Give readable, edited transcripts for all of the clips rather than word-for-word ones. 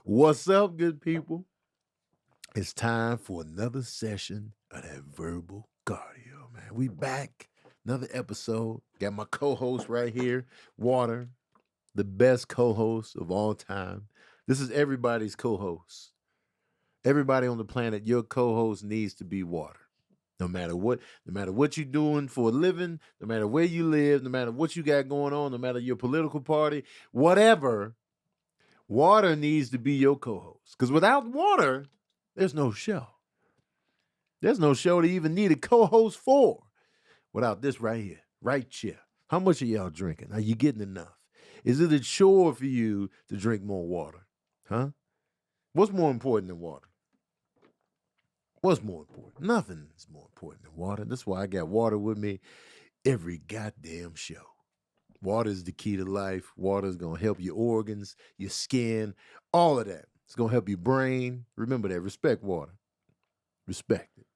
What's up, good people? It's time for another session of that verbal cardio, man. We back. Another episode. Got my co-host right here, Water, the best co-host of all time. This is everybody's co-host. Everybody on the planet, your co-host needs to be Water. No matter what you're doing for a living, no matter where you live, no matter what you got going on, no matter your political party, whatever, Water needs to be your co-host. Because without Water, there's no show. There's no show to even need a co-host for without this right here, right here. How much are y'all drinking? Are you getting enough? Is it a chore for you to drink more water? Huh? What's more important than water? What's more important? Nothing is more important than water. That's why I got water with me every goddamn show. Water is the key to life. Water is going to help your organs, your skin, all of that. It's going to help your brain. Remember that. Respect water. Respect it.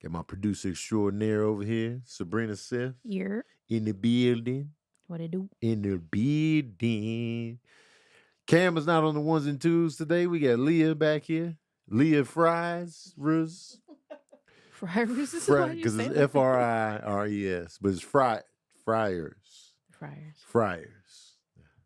Got my producer extraordinaire over here, Sabrina Seth. Here. In the building. What it do? In the building. Cam is not on the ones and twos today. We got Leah back here. Leah Fries. Friars. Because it's F-R-I-R-E-S. But it's Friars. Friars.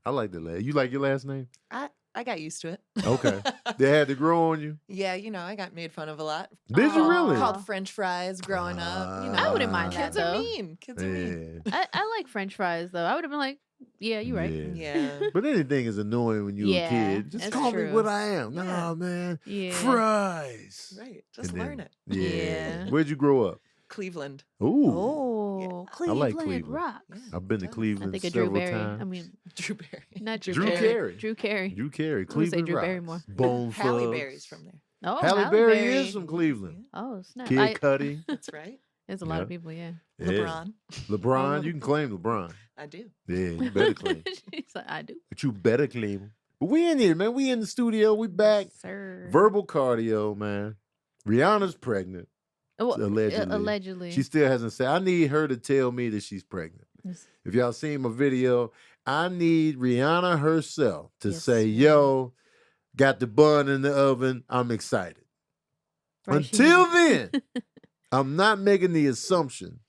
I like the last. You like your last name? I got used to it. Okay. They had to grow on you? Yeah, I got made fun of a lot. Did you really? Called French fries growing up. I wouldn't mind that, Kids are though. mean. Kids are mean. I like French fries, though. I would have been like, yeah, you're right. Yeah. But anything is annoying when you're a kid. Just that's call me true. what I am. Yeah. No, man. Yeah. Fries. Right. Just And then- learn it. Yeah. Where'd you grow up? Cleveland. Ooh. Oh, I Cleveland, like Cleveland. rocks. Yeah. I've been to I Cleveland I think of Drew several Barry. times. I mean, Drew Barry. not Drew, Drew Barry. Carey. Drew Carey. Drew Carey. I would say Cleveland Drew rocks. Barrymore. Bone Halle Thugs. Berry's from there. Oh, Halle Berry is from Cleveland. Oh, snap. Kid Cudi. That's right. There's a lot of Yeah. people, yeah. Yeah. LeBron. LeBron. You can claim LeBron. I do. Yeah, you better claim. She's like, I do. But you better claim him. But we in here, man. We in the studio. We back. Sir. Verbal cardio, man. Rihanna's pregnant. Oh, allegedly. Allegedly. She still hasn't said. I need her to tell me that she's pregnant. Yes. If y'all seen my video, I need Rihanna herself to Yes, say, ma'am. yo, got the bun in the oven. I'm excited. Right, she- Until then, I'm not making the assumption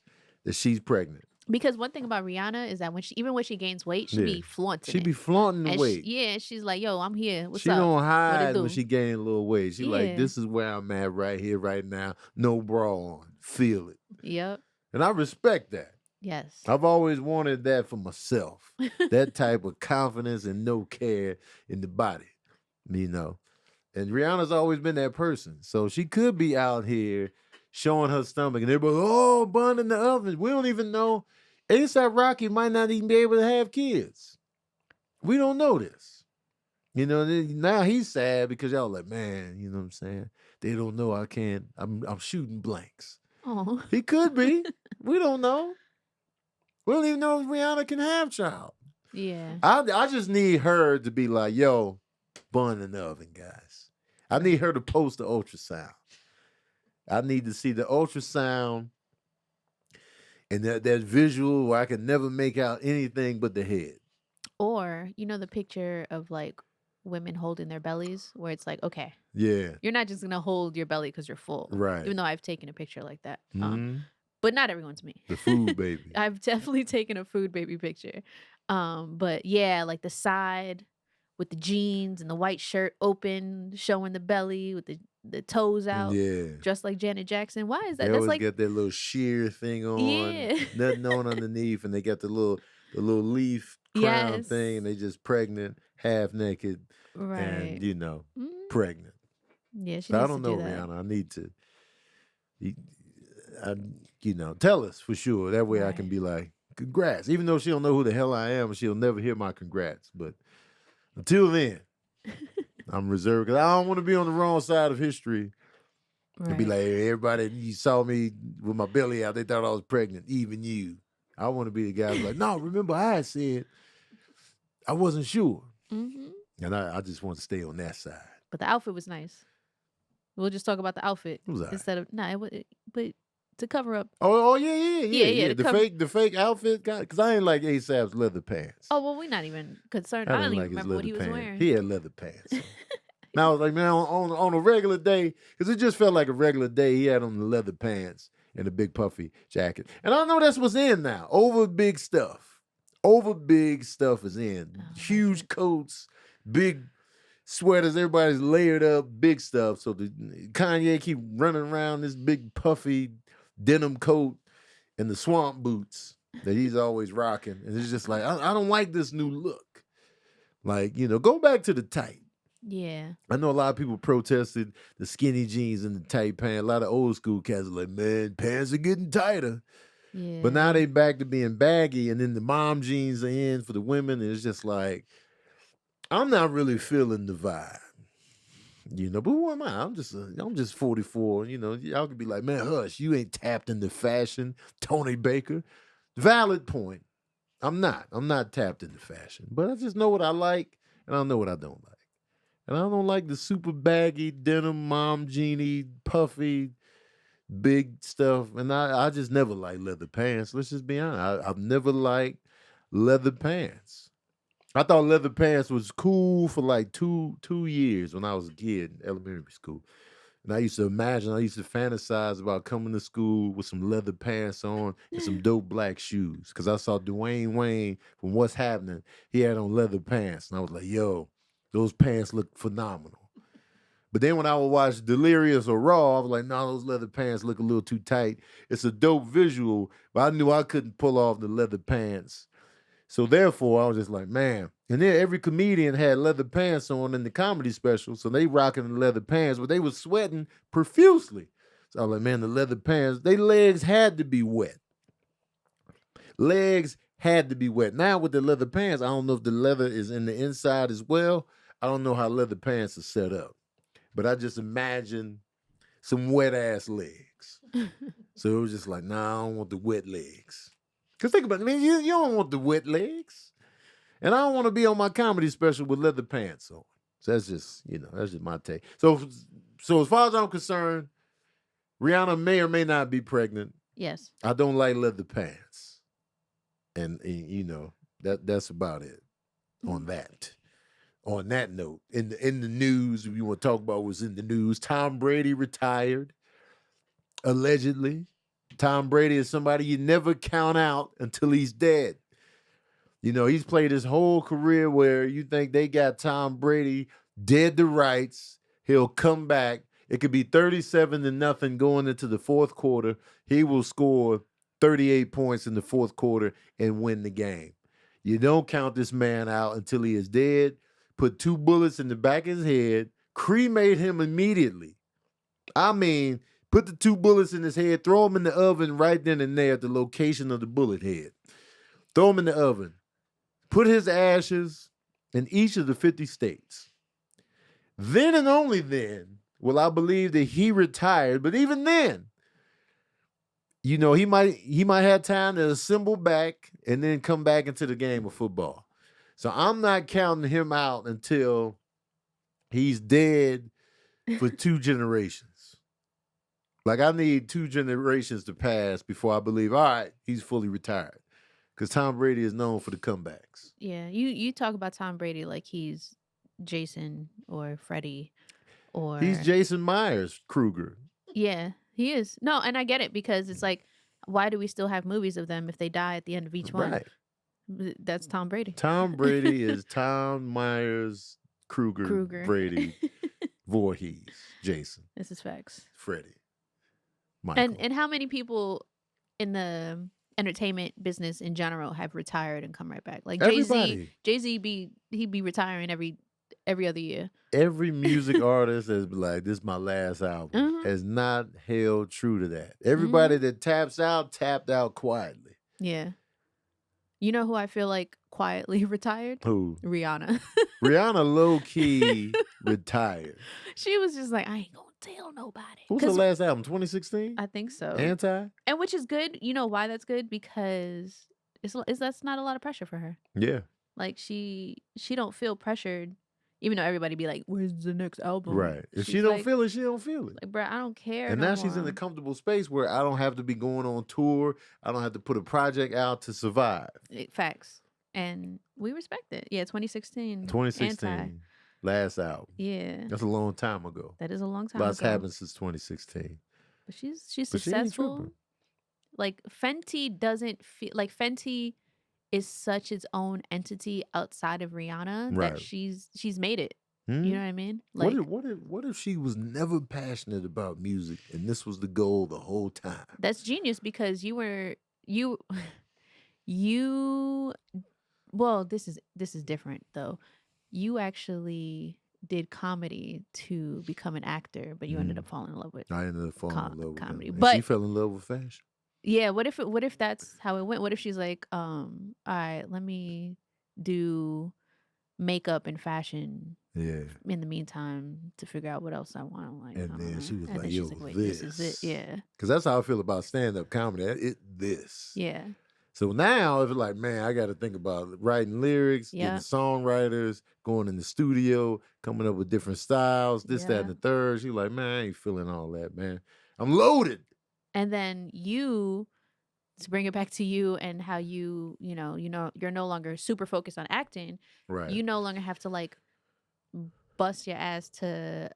that she's pregnant. Because one thing about Rihanna is that even when she gains weight, she Yeah. be flaunting She it. be flaunting the And weight. she's like, yo, I'm here. What's She up? don't What hide it when do? she gain a little weight. She like, Yeah. this is where I'm at right here, right now. No bra on. Feel it. Yep. And I respect that. Yes. I've always wanted that for myself. That type of confidence and no care in the body. And Rihanna's always been that person. So she could be out here showing her stomach and everybody, oh, bun in the oven. We don't even know. ASAP Rocky might not even be able to have kids. We don't know this. Now he's sad because y'all like, man, you know what I'm saying? They don't know I can't. I'm shooting blanks. Oh. He could be. We don't know. We don't even know if Rihanna can have child. Yeah. I just need her to be like, yo, bun in the oven, guys. I need her to post the ultrasound. I need to see the ultrasound and that visual where I can never make out anything but the head. Or, the picture of like women holding their bellies where it's like, okay, Yeah. you're not just going to hold your belly because you're full. Right. Even though I've taken a picture like that. Mhm. But not everyone's me. The food baby. I've definitely taken a food baby picture. But yeah, like the side with the jeans and the white shirt open, showing the belly with the toes out, Yeah. dressed like Janet Jackson. Why is that? They That's always like, got that little sheer thing on, Yeah. nothing on underneath, and they got the little leaf crown Yes. thing, and they just pregnant, half naked, right. and Mm, pregnant. yeah, she So I needs don't to know, do that. Rihanna. I need to, tell us for sure. That way I can Right. be like, congrats. Even though she don't know who the hell I am, she'll never hear my congrats. But until then, I'm reserved because I don't want to be on the wrong side of history and be Right. like, hey, everybody, you saw me with my belly out. They thought I was pregnant, even you. I want to be the guy who's like, no, remember I had said I wasn't sure. Mhm. And I just want to stay on that side. But the outfit was nice. We'll just talk about the outfit It was all right. instead of but to cover up. Oh yeah. Yeah, to The cover- fake outfit guy. Because I ain't like ASAP's leather pants. Oh well, we're not even concerned. I I don't didn't even like his remember what leather he was pants. wearing. He had leather pants. On. And I was like, man, on a regular day, because it just felt like a regular day. He had on the leather pants and a big puffy jacket. And I know that's what's in now. Over big stuff. Over big stuff is in. Oh, Huge okay. coats, big sweaters. Everybody's layered up, big stuff. So the Kanye keep running around this big puffy denim coat and the swamp boots that he's always rocking. And it's just like, I don't like this new look. Like, go back to the tight. Yeah. I know a lot of people protested the skinny jeans and the tight pants. A lot of old school cats are like, man, pants are getting tighter. Yeah. But now they back to being baggy, and then the mom jeans are in for the women. And it's just like, I'm not really feeling the vibe. But who am I? I'm just 44. Y'all could be like, man, hush, you ain't tapped into fashion, Tony Baker. Valid point. I'm not tapped into fashion, but I just know what I like, and I know what I don't like. And I don't like the super baggy denim, mom jeany, puffy, big stuff. And I just never liked leather pants. Let's just be honest. I've never liked leather pants. I thought leather pants was cool for like two years when I was a kid in elementary school. And I used to fantasize about coming to school with some leather pants on and some dope black shoes. Because I saw Dwayne Wayne from What's Happening. He had on leather pants. And I was like, yo, those pants look phenomenal. But then when I would watch Delirious or Raw, I was like, no, those leather pants look a little too tight. It's a dope visual, but I knew I couldn't pull off the leather pants. So therefore, I was just like, man. And then every comedian had leather pants on in the comedy special, so they rocking the leather pants, but they was sweating profusely. So I was like, man, the leather pants, their legs had to be wet. Legs had to be wet. Now with the leather pants, I don't know if the leather is in the inside as well. I don't know how leather pants are set up. But I just imagine some wet ass legs. So it was just like, nah, I don't want the wet legs. Because think about it, man, you don't want the wet legs. And I don't want to be on my comedy special with leather pants on. So that's just my take. So as far as I'm concerned, Rihanna may or may not be pregnant. Yes. I don't like leather pants. And that's about it on that. On that note, in the news, if you want to talk about what's in the news, Tom Brady retired, allegedly. Tom Brady is somebody you never count out until he's dead. He's played his whole career where you think they got Tom Brady dead to rights. He'll come back. It could be 37-0 going into the fourth quarter. He will score 38 points in the fourth quarter and win the game. You don't count this man out until he is dead. Put 2 bullets in the back of his head, cremate him immediately. I mean, put the 2 bullets in his head, throw him in the oven right then and there at the location of the bullet head. Throw him in the oven. Put his ashes in each of the 50 states. Then and only then will I believe that he retired. But even then, he might have time to assemble back and then come back into the game of football. So I'm not counting him out until he's dead for 2 generations. Like I need 2 generations to pass before I believe, all right, he's fully retired. Because Tom Brady is known for the comebacks. Yeah, you talk about Tom Brady like he's Jason or Freddy or He's Jason Myers Kruger. Yeah, he is. No, and I get it because it's like, why do we still have movies of them if they die at the end of each one? Right. That's Tom Brady. Tom Brady is Tom Myers Kruger. Brady, Voorhees, Jason, This is facts. Freddie, Michael. And how many people in the entertainment business in general have retired and come right back? Like Everybody. Jay-Z he'd be retiring every other year. Every music artist has been like, this is my last album. Has not held true to that. Everybody that tapped out quietly. Yeah. You know who I feel like quietly retired? Who? Rihanna. Rihanna low-key retired. She was just like, I ain't gonna tell nobody. What was her last album? 2016? I think so. Anti? And which is good. You know why that's good? Because that's not a lot of pressure for her. Yeah. Like she don't feel pressured. Even though everybody be like, "Where's the next album?" Right. If she She's don't like, feel it, she don't feel it. like, bruh, I don't care. And no now she's in more. a comfortable space where I don't have to be going on tour. I don't have to put a project out to survive. Facts. And we respect it. Yeah, 2016. 2016, Anti. last album. Yeah. That's a long time ago. That is a long time Lots ago. happened since 2016. But she's But she ain't successful. tripping. Like Fenty doesn't feel like Fenty is such its own entity outside of Rihanna Right. that she's made it. Hmm? You know what I mean? Like what if she was never passionate about music and this was the goal the whole time? that's genius because you well, this is different though. You actually did comedy to become an actor, but you ended up falling in love with I ended up falling in love with comedy. it. And But she fell in love with fashion. yeah, what if that's how it went? What if she's like, all right, let me do makeup and fashion Yeah. in the meantime to figure out what else I want. I'm like, And I don't then know. she was And like, then yo, she's like, wait, this is it. this. Yeah. Because that's how I feel about stand-up comedy. This. Yeah. So now if it's like, man, I got to think about writing lyrics, Yeah. getting songwriters, going in the studio, coming up with different styles, this, that, and the third. She's like, man, I ain't feeling all that, man. I'm loaded. And then to bring it back to you and how you're no longer super focused on acting. Right. You no longer have to like bust your ass to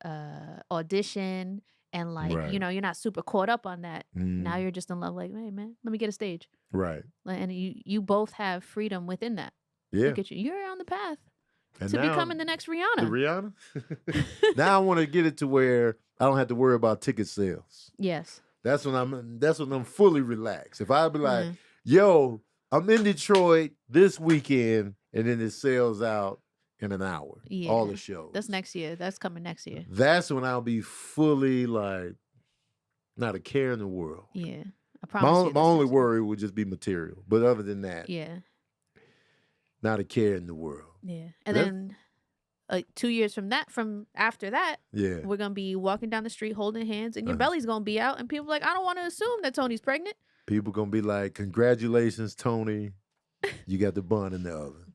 audition and like, Right. you're not super caught up on that. Now Mm, you're just in love, like, hey man, let me get a stage. right. And you both have freedom within that. Yeah. Look at you. You're on the path And to now, becoming the next the Rihanna. Rihanna? Now I want to get it to where I don't have to worry about ticket sales. Yes. That's when I'm fully relaxed. If I be like, Mhm. yo, I'm in Detroit this weekend, and then it sells out in an hour. Yeah. All the shows. That's next year. That's coming next year. That's when I'll be fully like, not a care in the world. Yeah. I My promise you. my only worry would just be material. But other than that, Yeah. not a care in the world. Yeah. And That's- then 2 years from after that, Yeah. we're gonna be walking down the street holding hands, and your Uh-huh. belly's gonna be out, and people like, I don't want to assume that Tony's pregnant. People gonna be like, congratulations, Tony. You got the bun in the oven.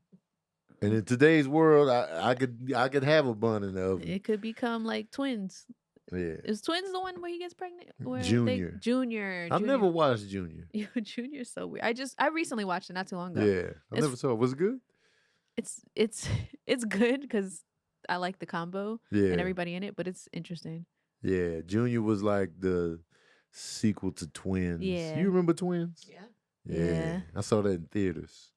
And in today's world, I could have a bun in the oven. It could become like twins. Yeah. Is twins the one where he gets pregnant? Where Junior. Junior. I've never watched Junior. Junior's so weird. I recently watched it not too long ago. Yeah. I It's- never saw it. Was it good? It's good because I like the combo Yeah. and everybody in it, but it's interesting. Yeah. Junior was like the sequel to Twins. Yeah. You remember Twins? Yeah. Yeah. I saw that in theaters.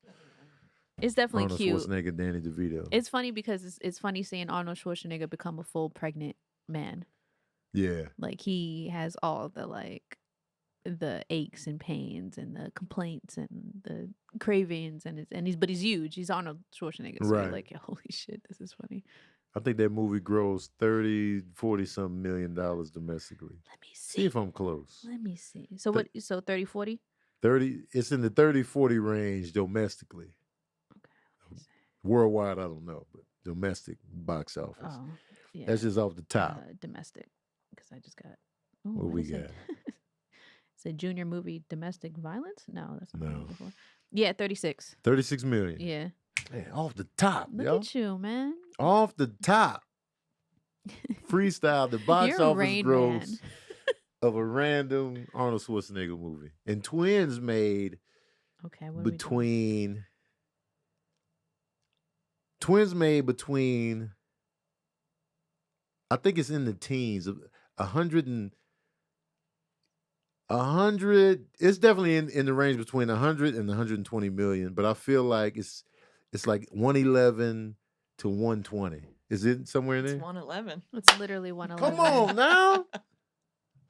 It's definitely Arnold cute. Schwarzenegger, Danny DeVito. It's funny because it's funny seeing Arnold Schwarzenegger become a full pregnant man. Yeah. Like he has all the aches and pains and the complaints and the cravings but he's huge. He's Arnold Schwarzenegger. So Right. you're like, holy shit, this is funny. I think that movie grows 30, 40 something $million domestically. Let me See see. if I'm close. Let me see. So what? So 30, 40? 30, it's in the 30, 40 range domestically. Okay. Let me see. Worldwide, I don't know, but domestic box office. Oh, yeah. That's just off the top. Domestic. Because I just got. Oh, What we is it? got? It's a junior movie, domestic violence. No, that's not what I No. was looking for. Yeah, 36. 36 million. Yeah. Man, off the top, Look yo. at you, man. Off the top. Freestyle the box You're a office Rain gross Man. of a random Arnold Schwarzenegger movie. And Twins made Okay. What are we doing? between I think it's in the teens of 100 it's definitely in the range between 100 and 120 million, but I feel like it's like 111 to 120. Is it somewhere in It's there? 111. It's literally 111. Come on now.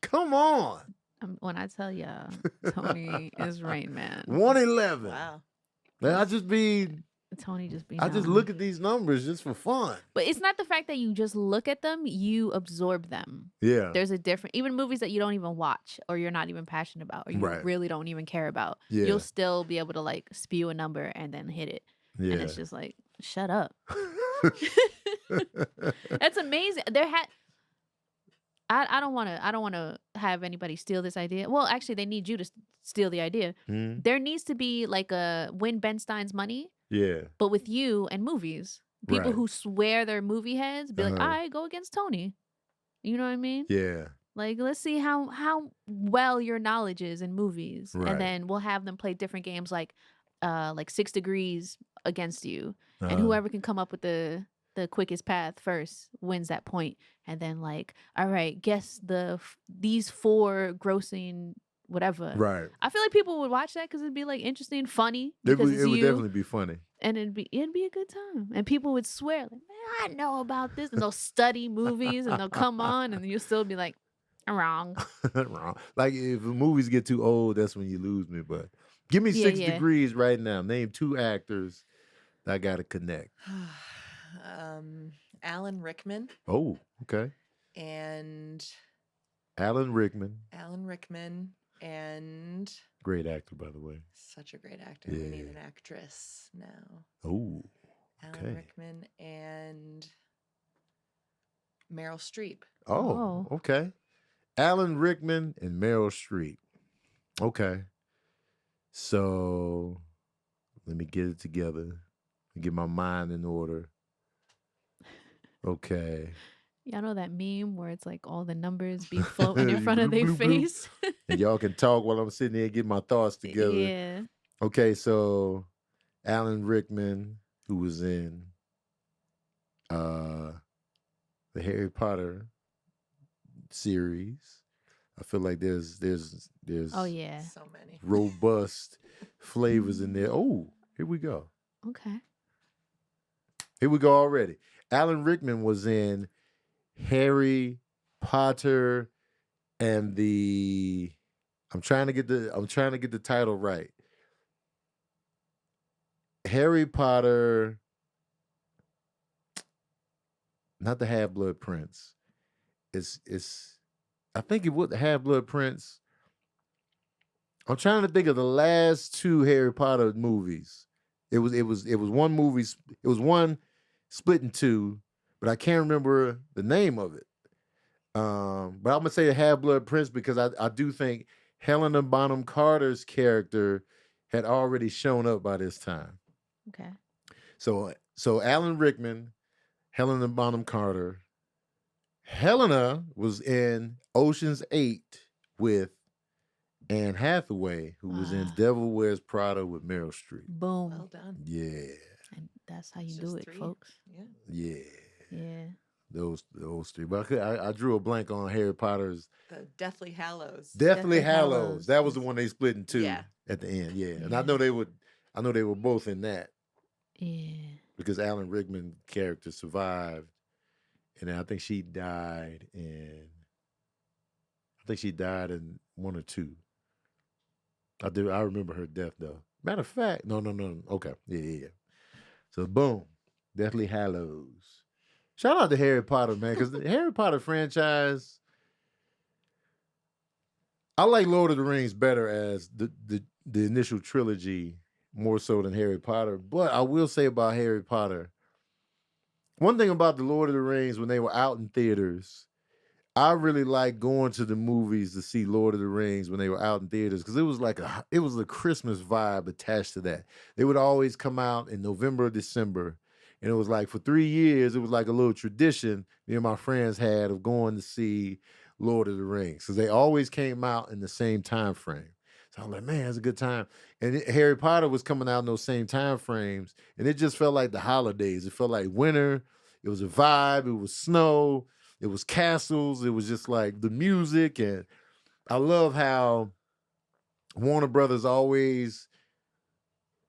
Come on. When I tell y'all, Tony is Rain Man. 111. Wow. Man, I just Tony look at these numbers just for fun. But it's not the fact that you just look at them, you absorb them. Yeah. There's a different, even movies that you don't even watch or you're not even passionate about or you Right. really don't even care about. Yeah. You'll still be able to like spew a number and then hit it. Yeah. And it's just like, shut up. That's amazing. I don't want to have anybody steal this idea. Well, actually, they need you to steal the idea. Hmm? There needs to be like a win Ben Stein's money, Yeah. but with you and movies. People Right. who swear they're movie heads be like, all Uh-huh. right, go against Tony. You know what I mean? Yeah. Like, let's see how well your knowledge is in movies, Right. and then we'll have them play different games like 6 Degrees against you, and Uh-huh. whoever can come up with the quickest path first wins that point. And then like, all right, guess these 4 grossing whatever. Right. I feel like people would watch that because it'd be like interesting, funny It because would, it's it would you, definitely be funny. and it'd be a good time, and people would swear like, man, I know about this, and they'll study movies and they'll come on, and you'll still be like, I'm wrong. Wrong. Like if movies get too old, that's when you lose me. But give me Yeah, 6 yeah. Degrees right now. Name 2 actors that I gotta connect. Alan Rickman Oh, okay. and Alan Rickman. and Great actor, by the way. such a great actor. We need Yeah. an actress now. Oh, Alan okay. Rickman and Meryl Streep. Oh, Oh. okay. Alan Rickman and Meryl Streep. Okay. So let me get it together. Get my mind in order. Okay. Y'all know that meme where it's like all the numbers be floating in front of Bloop, their bloop, bloop. face? And y'all can talk while I'm sitting there getting my thoughts together. Yeah. Okay, so Alan Rickman, who was in the Harry Potter series. I feel like there's Oh yeah. So many. robust flavors in there. Oh, here we go. Okay. Here we go already. Alan Rickman was in Harry Potter and the I'm trying to get the title right. Harry Potter, not the Half-Blood Prince. It's I think it was the Half-Blood Prince. I'm trying to think of the last 2 Harry Potter movies. It was one movie. It was one split in 2, but I can't remember the name of it. But I'm gonna say the Half-Blood Prince because I do think Helena Bonham Carter's character had already shown up by this time. Okay. So Alan Rickman, Helena Bonham Carter. Helena was in Ocean's 8 with Anne Hathaway, who was in Ah. Devil Wears Prada with Meryl Streep. Boom. Well done. Yeah. And that's how you It's do just it, 3. folks. Yeah. Yeah. Yeah. Those 3. But I drew a blank on Harry Potter's The Deathly Hallows. Deathly Deathly Hallows. Hallows. That was the one they split in 2 Yeah. at the end. Yeah. And I Yeah. know they were both in that Yeah. because Alan Rickman's character survived. And then I think she died in 1 or 2. I remember her death though. Matter of fact, no. Okay. Yeah. So boom. Deathly Hallows. Shout out to Harry Potter, man, because the Harry Potter franchise, I like Lord of the Rings better as the initial trilogy more so than Harry Potter. But I will say about Harry Potter, one thing about the Lord of the Rings when they were out in theaters, I really like going to the movies to see Lord of the Rings when they were out in theaters because it was a Christmas vibe attached to that. They would always come out in November or December, and it was like for 3 years, it was like a little tradition me and my friends had of going to see Lord of the Rings because they always came out in the same time frame. So I'm like, man, it's a good time. And Harry Potter was coming out in those same time frames, and it just felt like the holidays. It felt like winter. It was a vibe. It was snow. It was castles. It was just like the music. And I love how Warner Brothers always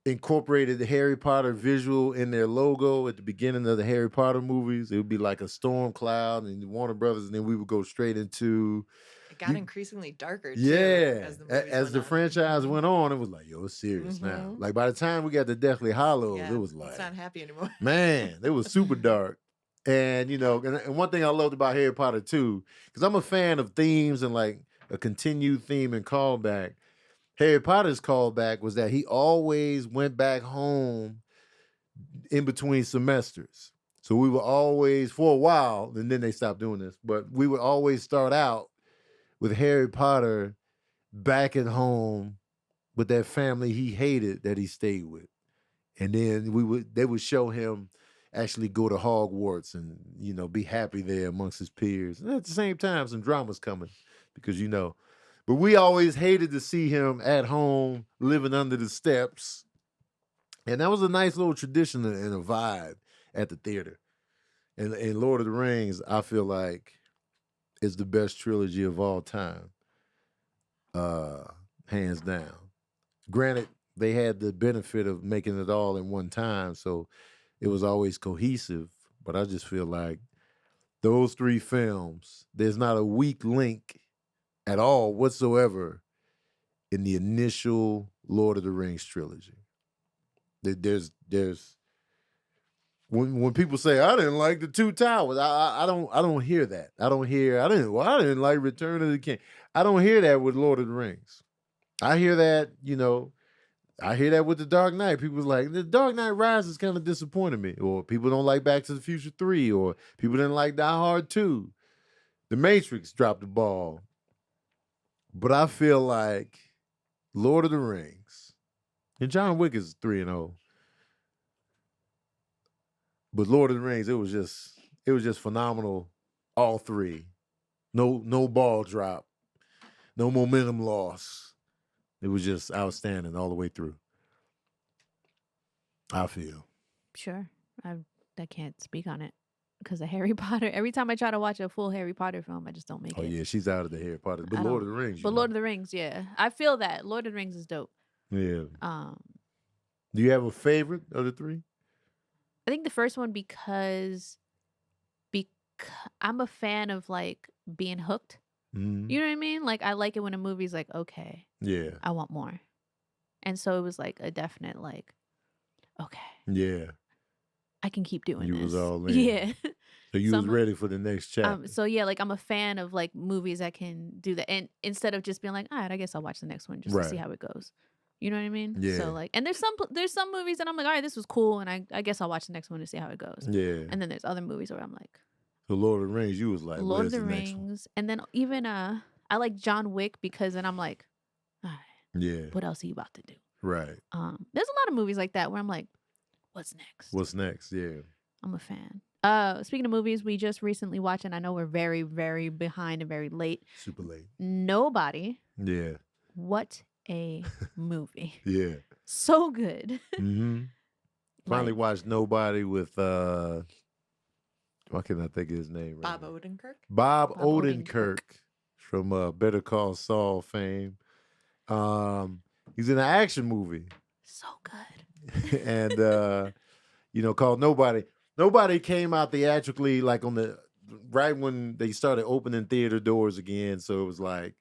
incorporated the Harry Potter visual in their logo at the beginning of the Harry Potter movies. It would be like a storm cloud and Warner Brothers, and then we would go straight into... It got increasingly darker, too. Yeah. As The franchise went on, it was like, yo, it's serious now. Like by the time we got to Deathly Hallows, Yeah, it was like... it's not happy anymore. Man, it was super dark. And, and one thing I loved about Harry Potter, too, because I'm a fan of themes and like a continued theme and callback. Harry Potter's callback was that he always went back home in between semesters. So we were always, for a while, and then they stopped doing this, but we would always start out with Harry Potter back at home with that family he hated that he stayed with. And then they would show him actually go to Hogwarts and, you know, be happy there amongst his peers. And at the same time, some drama's coming because, you know, but we always hated to see him at home living under the steps. And that was a nice little tradition and a vibe at the theater. And Lord of the Rings, I feel like, is the best trilogy of all time. Hands down. Granted, they had the benefit of making it all in one time, so it was always cohesive. But I just feel like those three films, there's not a weak link at all whatsoever in the initial Lord of the Rings trilogy. There's when people say I didn't like the Two Towers, I don't hear that. I didn't like Return of the King. I don't hear that with Lord of the Rings. I hear that, you know, I hear that with The Dark Knight. People's like, The Dark Knight Rises kind of disappointed me. Or people don't like Back to the Future 3. Or people didn't like Die Hard 2. The Matrix dropped the ball. But I feel like Lord of the Rings, and John Wick is 3-0. But Lord of the Rings, it was just phenomenal. All three. No ball drop. No momentum loss. It was just outstanding all the way through. I feel. Sure. I can't speak on it because of Harry Potter. Every time I try to watch a full Harry Potter film, I just don't make Oh it. yeah, she's out of the Harry Potter. But I Lord of don't- the Rings. But Lord of the Rings, yeah. I feel that. Lord of the Rings is dope. Yeah. Um, Do you have a favorite of the three? I think the first one because I'm a fan of like being hooked. Mhm. You know what I mean? Like I like it when a movie's like, okay, Yeah. I want more. And so it was like a definite like, okay, Yeah. I can keep doing You this. was all in. Yeah. So you So was I'm a- ready for the next chapter. So yeah, like I'm a fan of like movies that can do that, and instead of just being like, all right, I guess I'll watch the next one just to see Right. how it goes. You know what I mean? Yeah. So like, and there's some movies that I'm like, all right, this was cool, and I guess I'll watch the next one to see how it goes. Yeah. And then there's other movies where I'm like, So Lord of the Rings, you was like, Lord of where's the the next one? Rings, and then even I like John Wick because then I'm like, all right, Yeah. what else are you about to do? Right. There's a lot of movies like that where I'm like, what's next? What's next? Yeah. I'm a fan. Speaking of movies, we just recently watched, and I know we're very, very behind and very late. Super late. Nobody. Yeah. What a movie. Yeah. So good. Mm-hmm. Finally Like, watched Nobody with why can't I think of his name right Bob now? Odenkirk. Bob Bob Odenkirk from Better Call Saul fame. He's in an action movie. so good. And you know, called Nobody. Nobody came out theatrically like on the right when they started opening theater doors again. So it was like,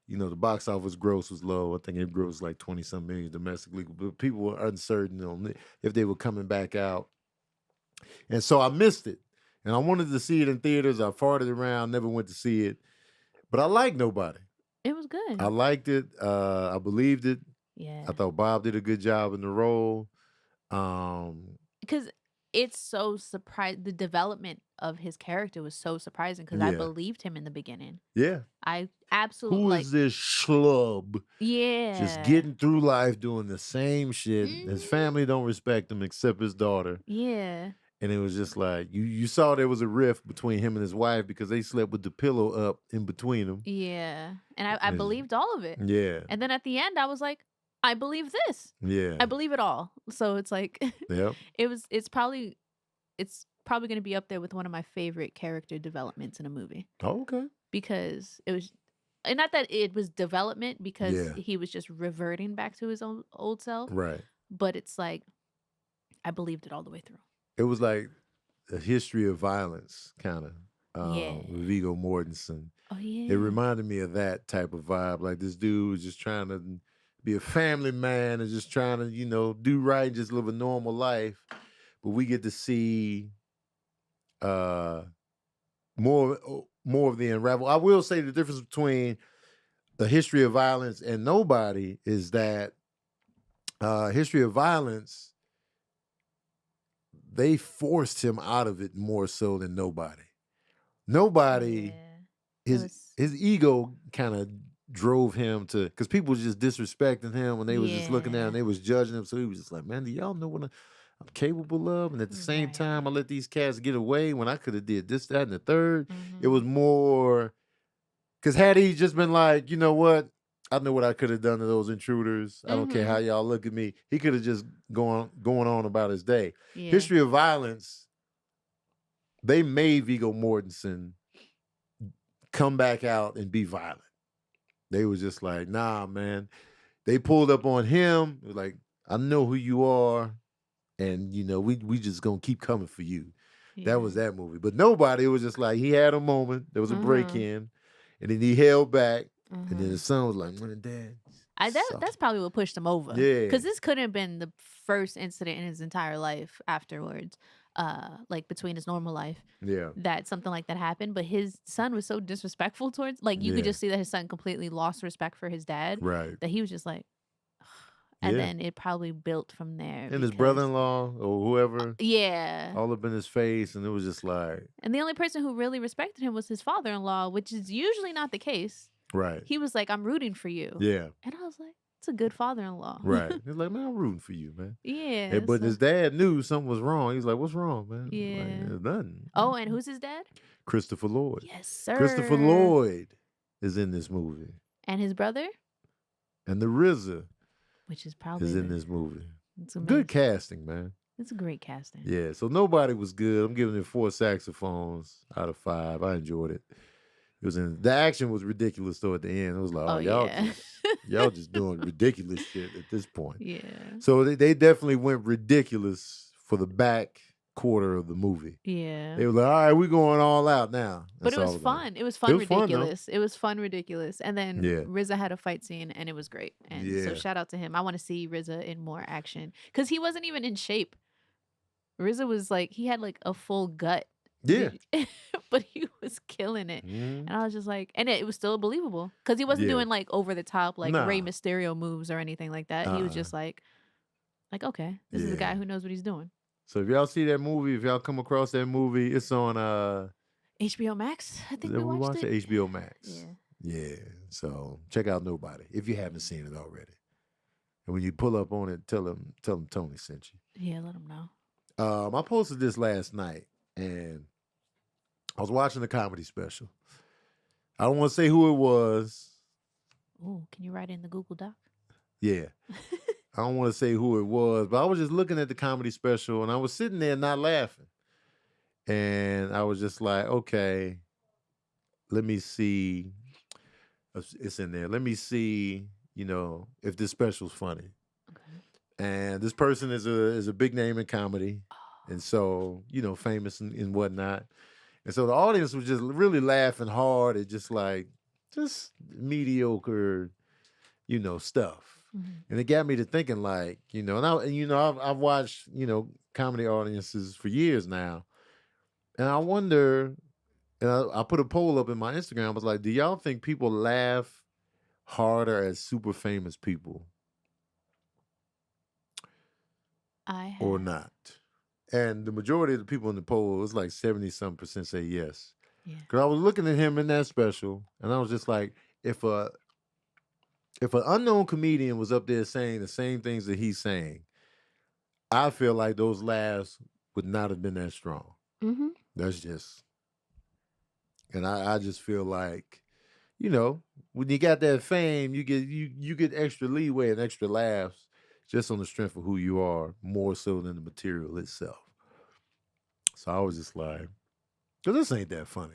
you know, the box office gross was low. I think it grossed like 20-some million domestically, but people were uncertain on if they were coming back out. And so I missed it. And I wanted to see it in theaters. I farted around, never went to see it. But I liked Nobody. It was good. I liked it. I believed it. Yeah. I thought Bob did a good job in the role. Because it's so surprising. The development of his character was so surprising because I Yeah. believed him in the beginning. Yeah. I absolutely Who like. is this schlub? Yeah. Just getting through life doing the same shit. His Mhm. family don't respect him except his daughter. Yeah. And it was just like you saw there was a rift between him and his wife because they slept with the pillow up in between them. Yeah. And I Yes. believed all of it. Yeah. And then at the end, I was like, I believe this. Yeah. I believe it all. So it's like, Yep. it's probably going to be up there with one of my favorite character developments in a movie Oh, okay. because it was, and not that it was development because Yeah. he was just reverting back to his old self, Right. but it's like, I believed it all the way through. It was like a history of violence, kind of. Yeah. With Viggo Mortensen. Oh yeah. It reminded me of that type of vibe. Like this dude was just trying to be a family man and just trying to, you know, do right and just live a normal life. But we get to see more of the unravel. I will say the difference between the history of violence and Nobody is that history of violence, they forced him out of it more so than Nobody. Nobody, Yeah. his ego kind of drove him to, because people was just disrespecting him when they was just looking at him, Yeah. they was judging him. So he was just like, man, do y'all know what I'm capable of, and at the same Right. time, I let these cats get away when I could have did this, that, and the third. It Mhm. was more because had he just been like, you know what, I know what I could have done to those intruders. I don't care how y'all look at me. He could have just going on about his day. Yeah. History of Violence. They made Viggo Mortensen come back out and be violent. They was just like, nah, man. They pulled up on him. It was like, I know who you are, and you know, we just gonna keep coming for you. That was that movie. But nobody, it was just like he had a moment. There was a break in, and then he held back, and then his son was like, Dad. That's probably what pushed him over. Yeah. Because this couldn't have been the first incident in his entire life afterwards, like between his normal life, Yeah. that something like that happened. But his son was so disrespectful towards, like, you could Yeah. just see that his son completely lost respect for his dad. Right. That he was just like, and Yeah. then it probably built from there. And his because- brother-in-law or whoever, Yeah. all up in his face, and it was just like, And the only person who really respected him was his father-in-law, which is usually not the case. right. He was like, I'm rooting for you. Yeah. And I was like, it's a good father-in-law. Right. He's like, man, I'm rooting for you, man. Yeah. Hey, but so- his dad knew something was wrong. He's like, what's wrong, man? Like, Yeah. there's nothing. Oh, and who's his dad? Christopher Lloyd. Yes, sir. Christopher Lloyd is in this movie. And his brother, And the RZA which is probably is in this movie. It's amazing. Good casting, man. It's a great casting. Yeah, so nobody was good. I'm giving it 4 saxophones out of 5. I enjoyed it. It was the action was ridiculous though at the end. It was like, y'all just doing ridiculous shit at this point. Yeah. So they definitely went ridiculous for the back quarter of the movie. Yeah. They were like, all right, we're going all out now. But it That's was all like. fun. It was fun, It was fun, though. ridiculous. It was fun, ridiculous. And then Yeah. RZA had a fight scene, and it was great. And so Yeah. shout out to him. I want to see RZA in more action because he wasn't even in shape. RZA was like, he had like a full gut. Yeah. But he was killing it. Mhm. And I was just like, and it was still believable because he wasn't Yeah. doing like over the top, like Rey Nah. Mysterio moves or anything like that. He was just like, okay, this is a Yeah. guy who knows what he's doing. So if y'all see that movie, if y'all come across that movie, it's on HBO Max, I think we we watched it. HBO Max. Yeah. Yeah. So check out Nobody if you haven't seen it already. And when you pull up on it, tell them Tony sent you. Yeah, let him know. I posted this last night, and I was watching a comedy special. I don't want to say who it was. Oh, can you write it in the Google Doc? Yeah. I don't want to say who it was, but I was just looking at the comedy special, and I was sitting there not laughing. And I was just like, okay, let me see. It's in there. Let me see, if this special's funny. Okay. And this person is a big name in comedy. And so, famous and whatnot. And so the audience was just really laughing hard at just mediocre, stuff. Mm-hmm. And it got me to thinking I've watched, comedy audiences for years now. And I wonder, and I put a poll up in my Instagram. I was like, do y'all think people laugh harder at super famous people or not? And the majority of the people in the poll, it was like 70-some% say yes. Yeah. Because I was looking at him in that special, and I was just like, if an unknown comedian was up there saying the same things that he's saying, I feel like those laughs would not have been that strong. Mm-hmm. That's just, and I just feel like, when you got that fame, you get extra leeway and extra laughs just on the strength of who you are, more so than the material itself. So I was just like, because this ain't that funny,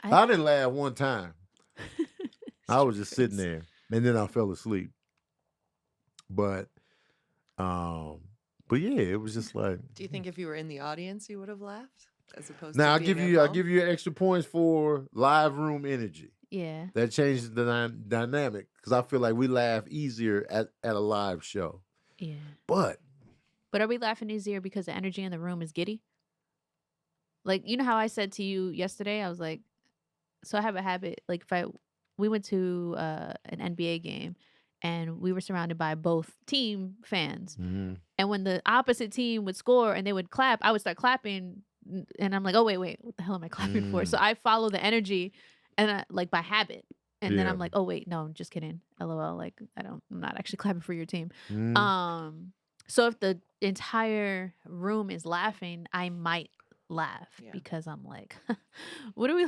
man. I didn't laugh one time. I was just sitting there, and then I fell asleep. But yeah, it was just like. Do you think if you were in the audience, you would have laughed as opposed Now to I'll being at give you extra points for live room energy. Yeah. That changes the dynamic because I feel like we laugh easier at a live show. Yeah. But are we laughing easier because the energy in the room is giddy? Like, you know how I said to you yesterday, I was like, so I have a habit, like we went to an NBA game and we were surrounded by both team fans. Mm-hmm. And when the opposite team would score and they would clap, I would start clapping and I'm like, oh, wait, what the hell am I clapping for? So I follow the energy and by habit. And then I'm like, oh, wait, no, I'm just kidding. LOL. Like, I'm not actually clapping for your team. So if the entire room is laughing, I might laugh Yeah. because I'm like, what are we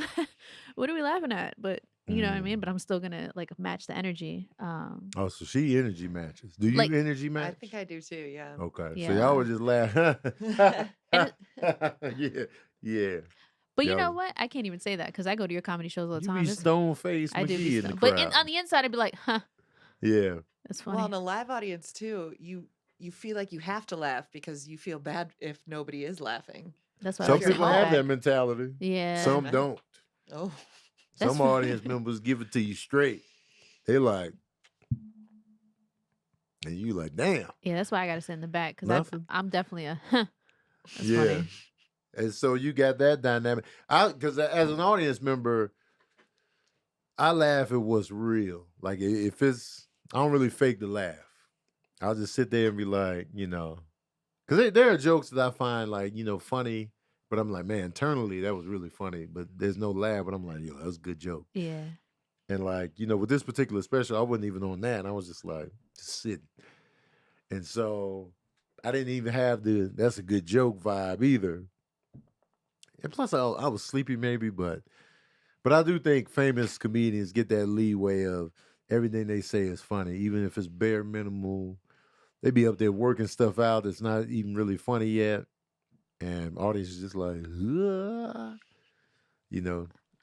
what are we laughing at? But you know what I mean? But I'm still gonna like match the energy. Oh, so she energy matches. Do you Like energy I match? think I do too. Yeah. Okay. So y'all yeah. would just laugh. And Yeah. Yeah. but you know Y'all, what? I can't even say that because I go to your comedy shows all the you time. be stone faced I do be McGee in the stoned. But crowd. on the inside I'd be like, huh, Yeah. that's Well, funny. in a live audience too, you feel like you have to laugh because you feel bad if nobody is laughing. That's why I Some like to people hold have back. that mentality. Yeah. Some I- don't. Oh, That's Some fine. audience members give it to you straight. They like, and you like, damn, Yeah, that's why I gotta sit in the back because nothing. I'm definitely a huh. That's Yeah. funny. And so you got that dynamic. Because as an audience member, I laugh at what's real. Like if it's, I don't really fake the laugh. I'll just sit there and be like, because there are jokes that I find like, funny, but I'm like, man, internally that was really funny, but there's no laugh, but I'm like, yo, that was a good joke. Yeah. And like, with this particular special, I wasn't even on that. And I was just like, just sitting. And so I didn't even have the that's a good joke vibe either. And plus I was sleepy maybe, but I do think famous comedians get that leeway of everything they say is funny, even if it's bare minimal. They be up there working stuff out that's not even really funny yet. And audience is just like, "Ugh,"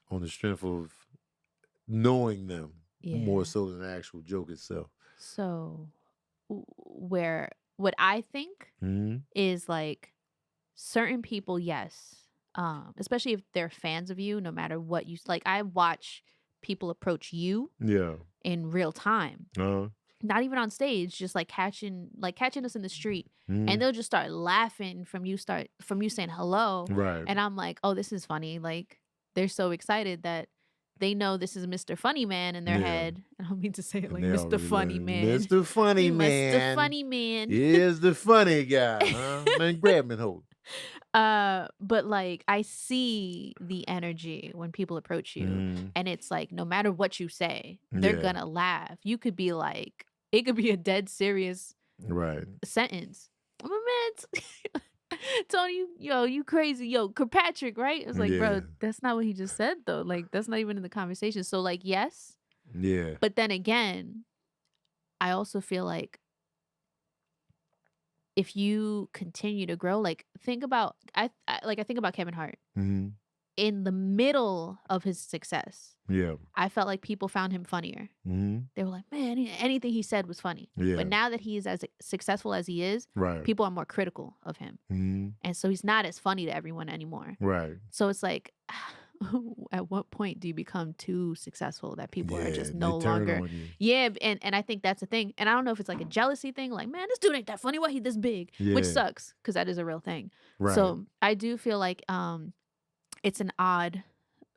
on the strength of knowing them Yeah. more so than the actual joke itself. So where what I think Mm-hmm. is like certain people, yes. Especially if they're fans of you, no matter what you like. I watch people approach you Yeah. in real time. Uh-huh. Not even on stage, just like catching us in the street, Mhm. and they'll just start laughing from you saying hello. Right. And I'm like, oh, this is funny. Like they're so excited that they know this is Mr. Funny Man in their Yeah. head. I don't mean to say it And like they Mr. already Funny learned, Man. Mr. Funny You Man. Mr. Funny Man. Here's the funny guy, huh? Man, grab me and hold. But like I see the energy when people approach you, Mhm. and it's like no matter what you say, they're Yeah. gonna laugh. You could be like, it could be a dead serious Right. sentence. I'm a man. Tony, you crazy. Yo, Kirkpatrick, right? It's like, Yeah. bro, that's not what he just said though. Like, that's not even in the conversation. So, like, yes. Yeah. But then again, I also feel like if you continue to grow, like think about I think about Kevin Hart. Mm-hmm. In the middle of his success, Yeah. I felt like people found him funnier. Mm-hmm. They were like, man, anything he said was funny. Yeah. But now that he is as successful as he is, Right. people are more critical of him. Mm-hmm. And so he's not as funny to everyone anymore. Right. So it's like, at what point do you become too successful that people are just no they turn longer? on you. Yeah, and I think that's the thing. And I don't know if it's like a jealousy thing, like, man, this dude ain't that funny. Why he this big? Which Yeah. sucks because that is a real thing. Right. So I do feel like it's an odd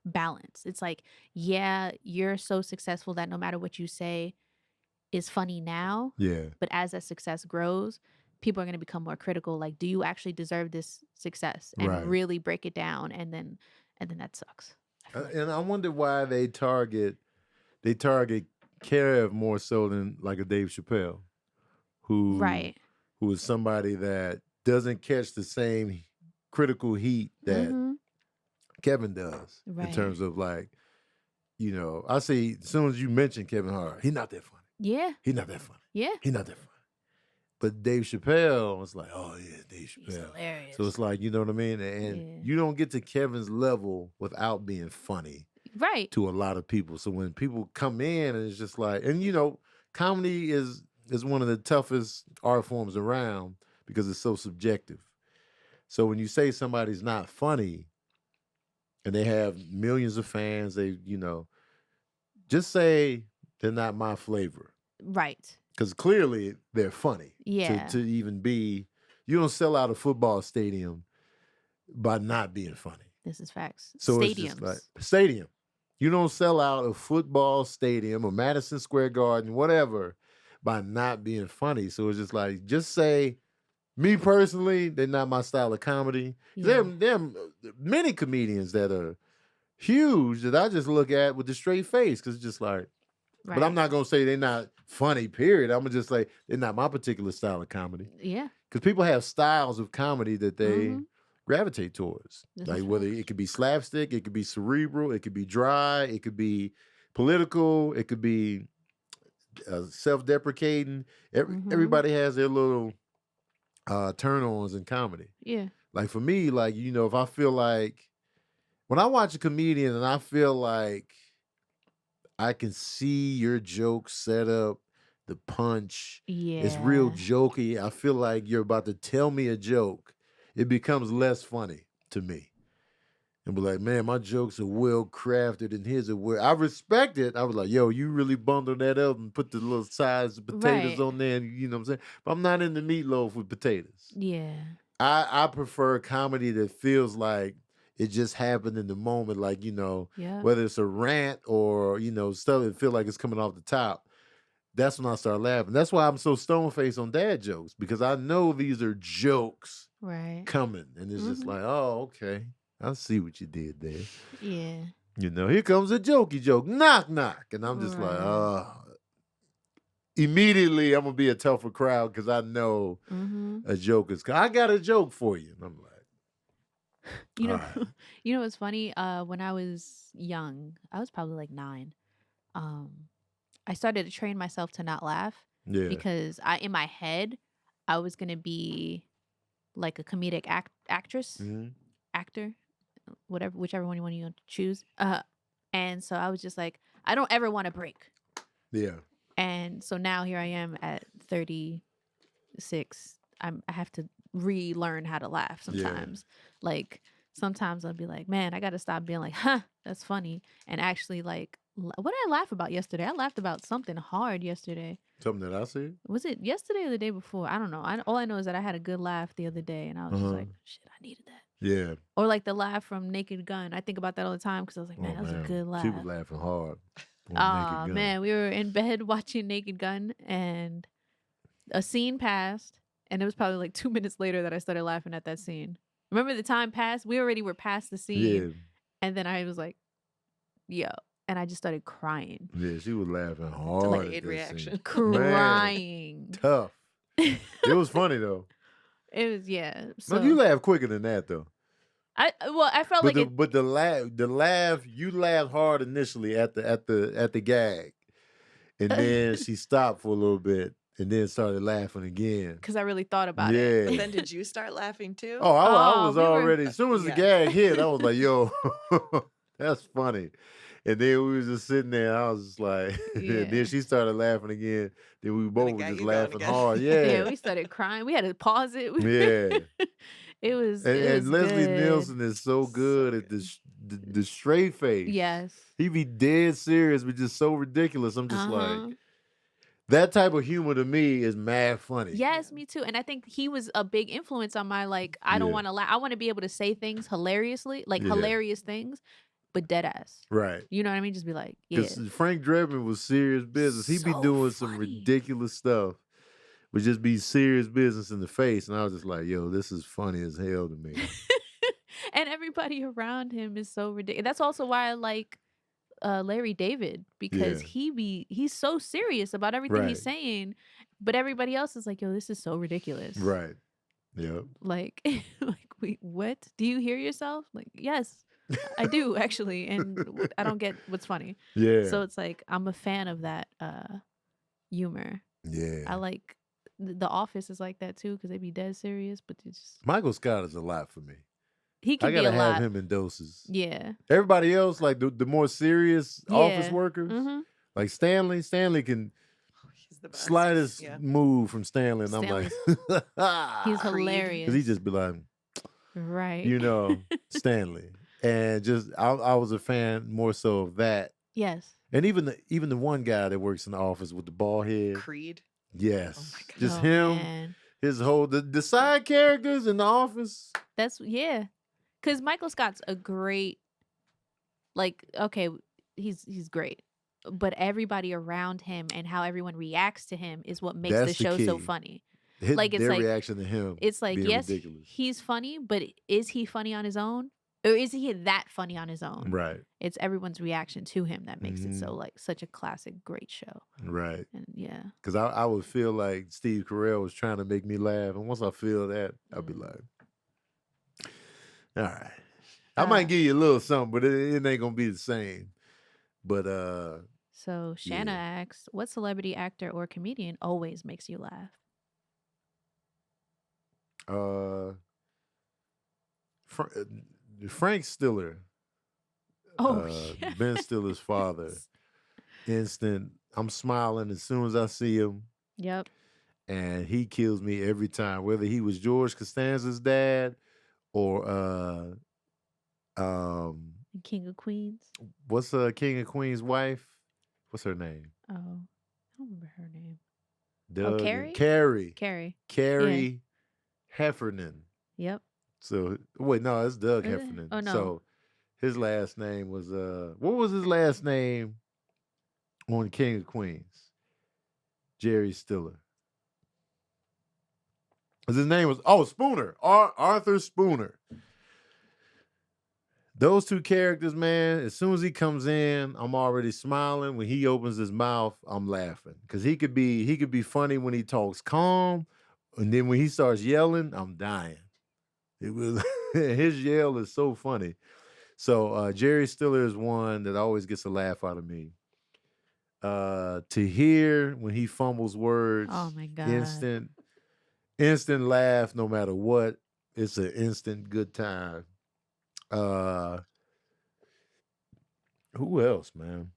balance. It's like, yeah, you're so successful that no matter what you say is funny now, Yeah. but as that success grows, people are going to become more critical. Like, do you actually deserve this success? And Right. really break it down, and then that sucks. I feel like. And I wonder why they target Kev more so than like a Dave Chappelle, who Right. who is somebody that doesn't catch the same critical heat that Mhm. Kevin does in Right. terms of like, I see as soon as you mention Kevin Hart, he's not that funny. Yeah. He's not that funny. Yeah. He's not that funny. But Dave Chappelle was like, oh yeah, Dave He's Chappelle. hilarious. So it's like, you know what I mean? And Yeah. you don't get to Kevin's level without being funny Right. to a lot of people. So when people come in and it's just like, and comedy is one of the toughest art forms around because it's so subjective. So when you say somebody's not funny and they have millions of fans, they, just say they're not my flavor. Right. Because clearly they're funny. Yeah. To even be, you don't sell out a football stadium by not being funny. This is facts. So Stadiums. it's just like stadium. You don't sell out a football stadium or Madison Square Garden, whatever, by not being funny. So it's just like, just say, me personally, they're not my style of comedy. Yeah. There are many comedians that are huge that I just look at with a straight face because it's just like, But I'm not gonna say they're not funny. Period. I'm gonna just say they're not my particular style of comedy. Yeah. Because people have styles of comedy that they gravitate towards. This Like is whether facts. it could be slapstick, it could be cerebral, it could be dry, it could be political, it could be self-deprecating. Everybody has their little turn-ons in comedy. Yeah. Like for me, like, you know, if I feel like when I watch a comedian and I feel like I can see your joke set up, the punch, it's real Yeah. jokey. I feel like you're about to tell me a joke. It becomes less funny to me. And be like, man, my jokes are well crafted and his are well. I respect it. I was like, yo, you really bundled that up and put the little sides of potatoes Right. on there. And, you know what I'm saying? But I'm not into meatloaf with potatoes. Yeah. I prefer comedy that feels like it just happened in the moment. Like, you know, Yeah. whether it's a rant or, you know, stuff that feel like it's coming off the top. That's when I start laughing. That's why I'm so stone-faced on dad jokes, because I know these are jokes Right. coming. And it's just like, oh, okay. I see what you did there. Yeah. You know, here comes a jokey joke. Knock, knock. And I'm just like, Right. oh. Immediately, I'm going to be a tougher crowd because I know a joke is I got a joke for you. And I'm like, You know, all right. you know what's funny? When I was young, I was probably like 9. I started to train myself to not laugh Yeah. because in my head, I was gonna be like a comedic actress, actor, whichever one you want to choose. And so I was just like, I don't ever want to break. Yeah. And so now here I am at 36. I have to relearn how to laugh sometimes. Like sometimes I'll be like, man, I got to stop being like, huh, that's funny. And actually like, what did I laugh about yesterday? I laughed about something hard yesterday. Something that I said? Was it yesterday or the day before? I don't know. All I know is that I had a good laugh the other day and I was just like, shit, I needed that. Yeah. Or like the laugh from Naked Gun. I think about that all the time because I was like, man, that was a good laugh. She was laughing hard. Oh man, we were in bed watching Naked Gun and a scene passed and it was probably like 2 minutes later that I started laughing at that scene. Remember the time passed? We already were past the scene. Yeah. And then I was like, yo. And I just started crying. Yeah, she was laughing hard. Delayed reaction. Scene. Crying. Man, tough. It was funny though. It was, yeah. So No, you laugh quicker than that though. I felt But like the laugh, you laughed hard initially at the gag, and then she stopped for a little bit, and then started laughing again. because I really thought about it. Yeah. But then did you start laughing too? Oh, I was we were- already. As soon as the gag hit, I was like, "Yo, that's funny." And then we was just sitting there. I was just like, Yeah. and then she started laughing again. Then we both were got just you going laughing again. hard. Yeah, Yeah, we started crying. We had to pause it. yeah. It was. And, it was and Leslie good. Nielsen is so good at the straight face. Yes. He be dead serious, but just so ridiculous. I'm just Uh-huh. like, that type of humor to me is mad funny. Yes, me too. And I think he was a big influence on my like. I don't Yeah. want to laugh. I want to be able to say things hilariously, like Yeah. hilarious things, but dead ass. Right. You know what I mean? Just be like, yeah. Because Frank Drebin was serious business. He be So doing some funny. ridiculous stuff, but just be serious business in the face. And I was just like, yo, this is funny as hell to me. And everybody around him is so ridiculous. That's also why I like Larry David because Yeah. he's so serious about everything he's Right. saying, but everybody else is like, yo, this is so ridiculous. Right. Yep. Like, like, wait, what? Do you hear yourself? Like, yes, I do actually, and I don't get what's funny. Yeah. So it's like I'm a fan of that humor. Yeah. I like The Office is like that too because they be dead serious, but it's just Michael Scott is a lot for me. he I can be gotta a have lot. him in doses. Yeah. Everybody else, like the more serious office Yeah. workers, Mm-hmm. like Stanley. Stanley can He's the best. slightest Yeah. move from Stanley, and I'm like, He's Creed. hilarious. because he just be like, right. you know, Stanley, and just I was a fan more so of that, Yes. and even the one guy that works in the office with the bald head, Creed. yes, Oh my God. just Oh, him, man. his whole the side characters in the office. That's yeah. Because Michael Scott's a great, like, okay, he's great, but everybody around him and how everyone reacts to him is what makes the That's the show so key. funny. His, Like, it's their like- reaction to him, It's like, being yes, ridiculous. he's funny, but is he funny on his own? Or is he that funny on his own? Right. It's everyone's reaction to him that makes it so Mhm. like such a classic, great show. Right. And yeah. Because I would feel like Steve Carell was trying to make me laugh. And once I feel that, I'll be like, all right. I might give you a little something, but it ain't going to be the same. But, So Shanna yeah. asks, what celebrity, actor, or comedian always makes you laugh? Frank Stiller. Oh, Ben Stiller's father. Instant. I'm smiling as soon as I see him. Yep. And he kills me every time, whether he was George Costanza's dad or King of Queens. what's King of Queens' wife? What's her name? Oh, I don't remember her name. Doug Carrie? Carrie Yeah. Heffernan. Yep. So wait, no, it's Doug Is it? Heffernan. Oh, no. So his last name was what was his last name on King of Queens? Jerry Stiller. His name was Spooner. Arthur Spooner. Those two characters, man, as soon as he comes in, I'm already smiling. When he opens his mouth, I'm laughing. Because he could be funny when he talks calm, and then when he starts yelling, I'm dying. It was his yell is so funny. So Jerry Stiller is one that always gets a laugh out of me. To hear when he fumbles words, Oh my God. instant laugh no matter what. It's an instant good time. Who else, man?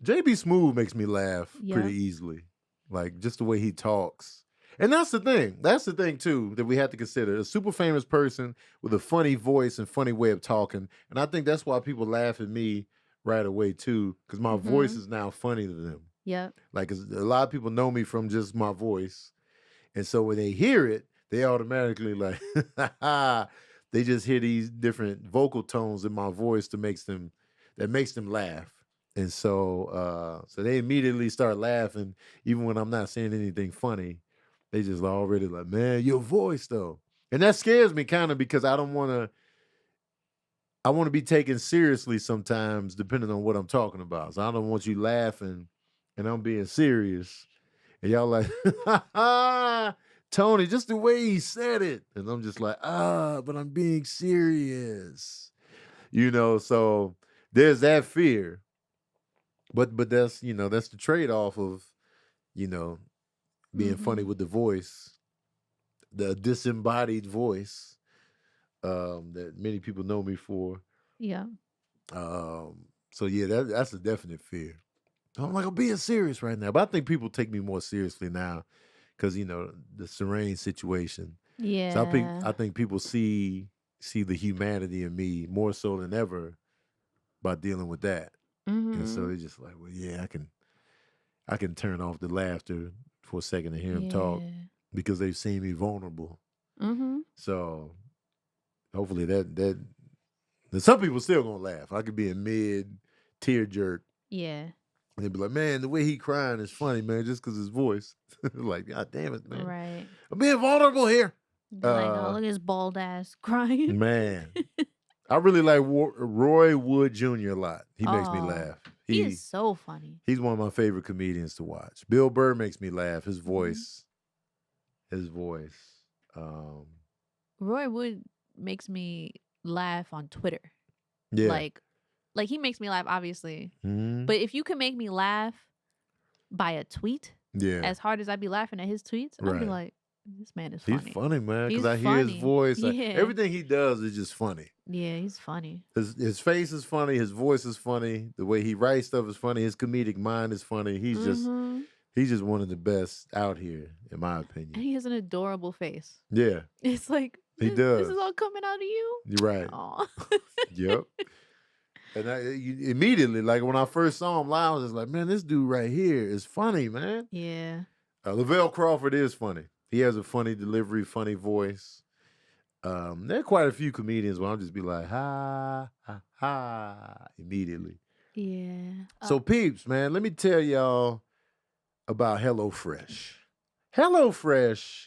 JB Smooth makes me laugh pretty easily. Like just the way he talks. And that's the thing. That's the thing too that we have to consider. A super famous person with a funny voice and funny way of talking. And I think that's why people laugh at me right away too, because my voice is now funny to them. Yep. Like a lot of people know me from just my voice. And so when they hear it, they automatically like, they just hear these different vocal tones in my voice that makes them laugh. And so they immediately start laughing, even when I'm not saying anything funny. They just already like, man, your voice though. And that scares me kind of because I want to be taken seriously sometimes, depending on what I'm talking about. So I don't want you laughing and I'm being serious. And y'all like, Tony, just the way he said it. And I'm just like, but I'm being serious. So there's that fear. But that's, that's the trade-off of, being funny with the voice, the disembodied voice that many people know me for. Yeah. So yeah, that's a definite fear. I'm like, I'm being serious right now. But I think people take me more seriously now because, the serene situation. Yeah. So I think people see the humanity in me more so than ever by dealing with that. And so they're just like, well, yeah, I can turn off the laughter for a second and hear him talk because they've seen me vulnerable. So hopefully that some people still gonna laugh. I could be a mid tear jerk. Yeah. And they'd be like, man, the way he crying is funny, man, just because his voice. Like, God damn it, man. Right. I'm being vulnerable here. I know. Look at his bald ass crying. Man. I really like Roy Wood Jr. a lot. He makes me laugh. He is so funny. He's one of my favorite comedians to watch. Bill Burr makes me laugh. His voice. Roy Wood makes me laugh on Twitter. Yeah. Like he makes me laugh, obviously. Mhm. But if you can make me laugh by a tweet, as hard as I'd be laughing at his tweets, I'd be like, this man is funny. He's funny, man, because He's I hear his funny. voice. Like, Yeah. everything he does is just funny. Yeah, he's funny. His face is funny. His voice is funny. The way he writes stuff is funny. His comedic mind is funny. He's just one of the best out here, in my opinion. And he has an adorable face. Yeah. It's like, He this does. is all coming out of you? You're right. Aw. Yep. And immediately, like when I first saw him live, I was just like, man, this dude right here is funny, man. Yeah. Lavelle Crawford is funny. He has a funny delivery, funny voice. There are quite a few comedians where I'll just be like, ha, ha, ha, immediately. Yeah. So, peeps, man, let me tell y'all about HelloFresh. HelloFresh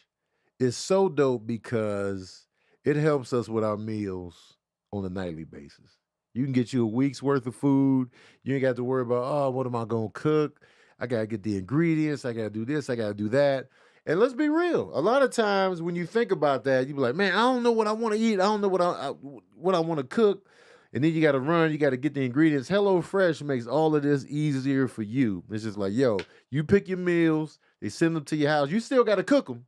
is so dope because it helps us with our meals on a nightly basis. You can get you a week's worth of food. You ain't got to worry about, oh, what am I going to cook? I got to get the ingredients. I got to do this. I got to do that. And let's be real. A lot of times when you think about that, you be like, man, I don't know what I want to eat. I don't know what I want to cook. And then you got to run. You got to get the ingredients. HelloFresh makes all of this easier for you. It's just like, yo, you pick your meals. They send them to your house. You still got to cook them.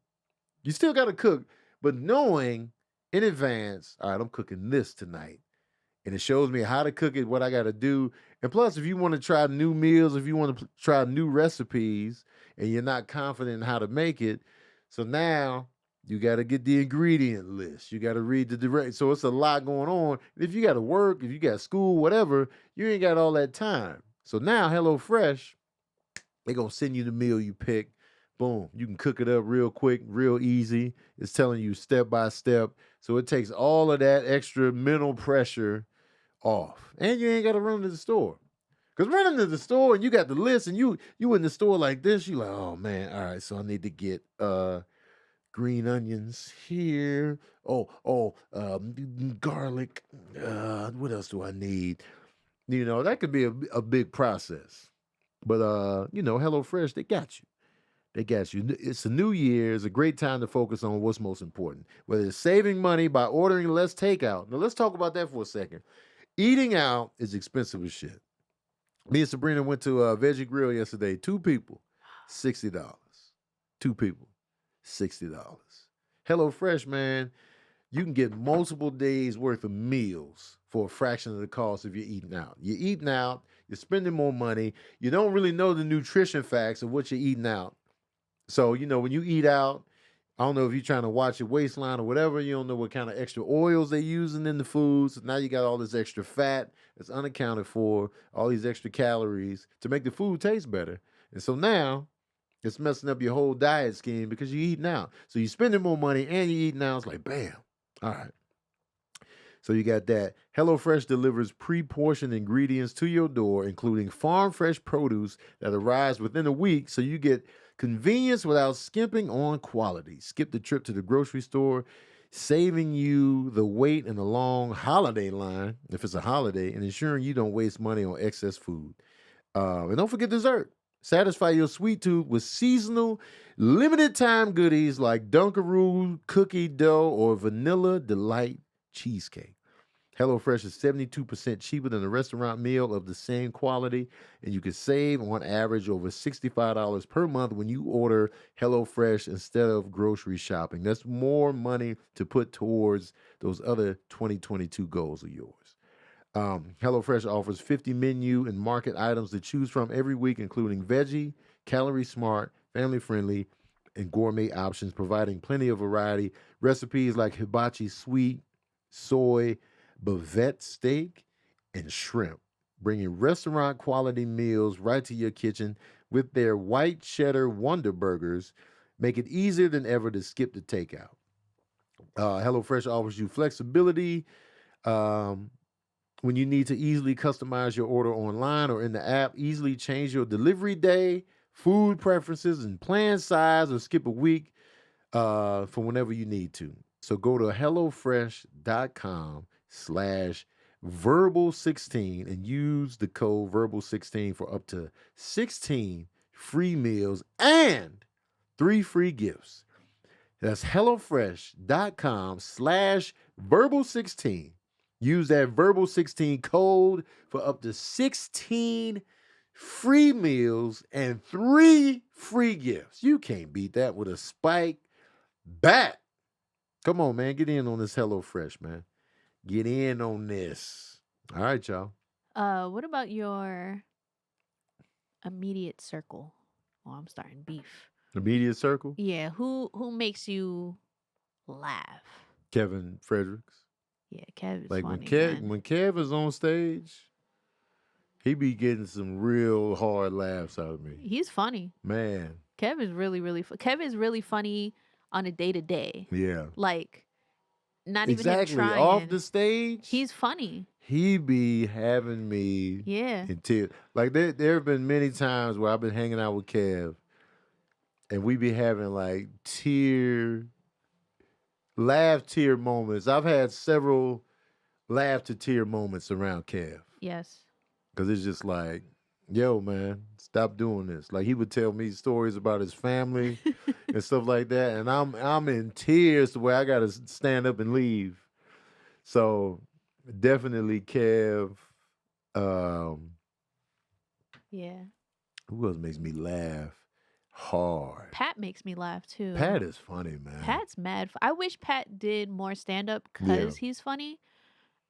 You still got to cook. But knowing in advance, all right, I'm cooking this tonight. And it shows me how to cook it, what I got to do. And plus, if you want to try new meals, if you want to try new recipes and you're not confident in how to make it, so now you got to get the ingredient list. You got to read the direct. So it's a lot going on. If you got to work, if you got school, whatever, you ain't got all that time. So now HelloFresh, they're going to send you the meal you pick. Boom. You can cook it up real quick, real easy. It's telling you step by step. So it takes all of that extra mental pressure off. And you ain't got to run to the store. Because running to the store and you got the list and you in the store like this, you like, oh man, all right, so I need to get green onions here. Garlic. What else do I need? You know, that could be a big process. But HelloFresh, they got you. They got you. It's a new year. It's a great time to focus on what's most important. Whether it's saving money by ordering less takeout. Now let's talk about that for a second. Eating out is expensive as shit. Me and Sabrina went to a veggie grill yesterday. 2 people, $60. 2 people, $60. HelloFresh, man, you can get multiple days worth of meals for a fraction of the cost if you're eating out. You're eating out, you're spending more money. You don't really know the nutrition facts of what you're eating out. So, when you eat out, I don't know if you're trying to watch your waistline or whatever. You don't know what kind of extra oils they're using in the foods. So now you got all this extra fat that's unaccounted for, all these extra calories to make the food taste better. And so now it's messing up your whole diet scheme because you're eating out. So you're spending more money and you're eating out. It's like, bam. All right. So you got that. HelloFresh delivers pre-portioned ingredients to your door, including farm fresh produce that arrives within a week. So you get convenience without skimping on quality. Skip the trip to the grocery store, saving you the wait in a long holiday line, if it's a holiday, and ensuring you don't waste money on excess food. And don't forget dessert. Satisfy your sweet tooth with seasonal, limited time goodies like Dunkaroo cookie dough or Vanilla Delight cheesecake. HelloFresh is 72% cheaper than a restaurant meal of the same quality, and you can save on average over $65 per month when you order HelloFresh instead of grocery shopping. That's more money to put towards those other 2022 goals of yours. HelloFresh offers 50 menu and market items to choose from every week, including veggie, calorie smart, family friendly, and gourmet options, providing plenty of variety. Recipes like hibachi sweet, soy, bavette steak, and shrimp, bringing restaurant quality meals right to your kitchen with their white cheddar Wonder Burgers. Make it easier than ever to skip the takeout. HelloFresh offers you flexibility when you need to easily customize your order online or in the app. Easily change your delivery day, food preferences, and plan size, or skip a week for whenever you need to. So go to HelloFresh.com/verbal16 and use the code verbal16 for up to 16 free meals and 3 free gifts. That's HelloFresh.com/verbal16. Use that verbal16 code for up to 16 free meals and 3 free gifts. You can't beat that with a spike bat. Come on, man. Get in on this HelloFresh, man. Get in on this. All right, y'all. What about your immediate circle? Oh, I'm starting beef. Immediate circle. Yeah, who makes you laugh? Kevin Fredericks. Yeah, Kev is Like funny. when Kev is on stage, he be getting some real hard laughs out of me. He's funny. Man. Kev is really, really Kev is really funny on a day to day. Yeah. Like, not even exactly. him trying. Off the stage, He's funny. He be having me in tears. Like there have been many times where I've been hanging out with Kev, and we be having like laugh tear moments. I've had several laugh to tear moments around Kev. Yes. Because it's just like, yo, man, stop doing this. Like he would tell me stories about his family and stuff like that, and I'm in tears the way I gotta stand up and leave. So definitely Kev. Um, Yeah. who else makes me laugh hard? Pat makes me laugh too. Pat is funny, man. Pat's mad. I wish Pat did more stand up Yeah. because he's funny.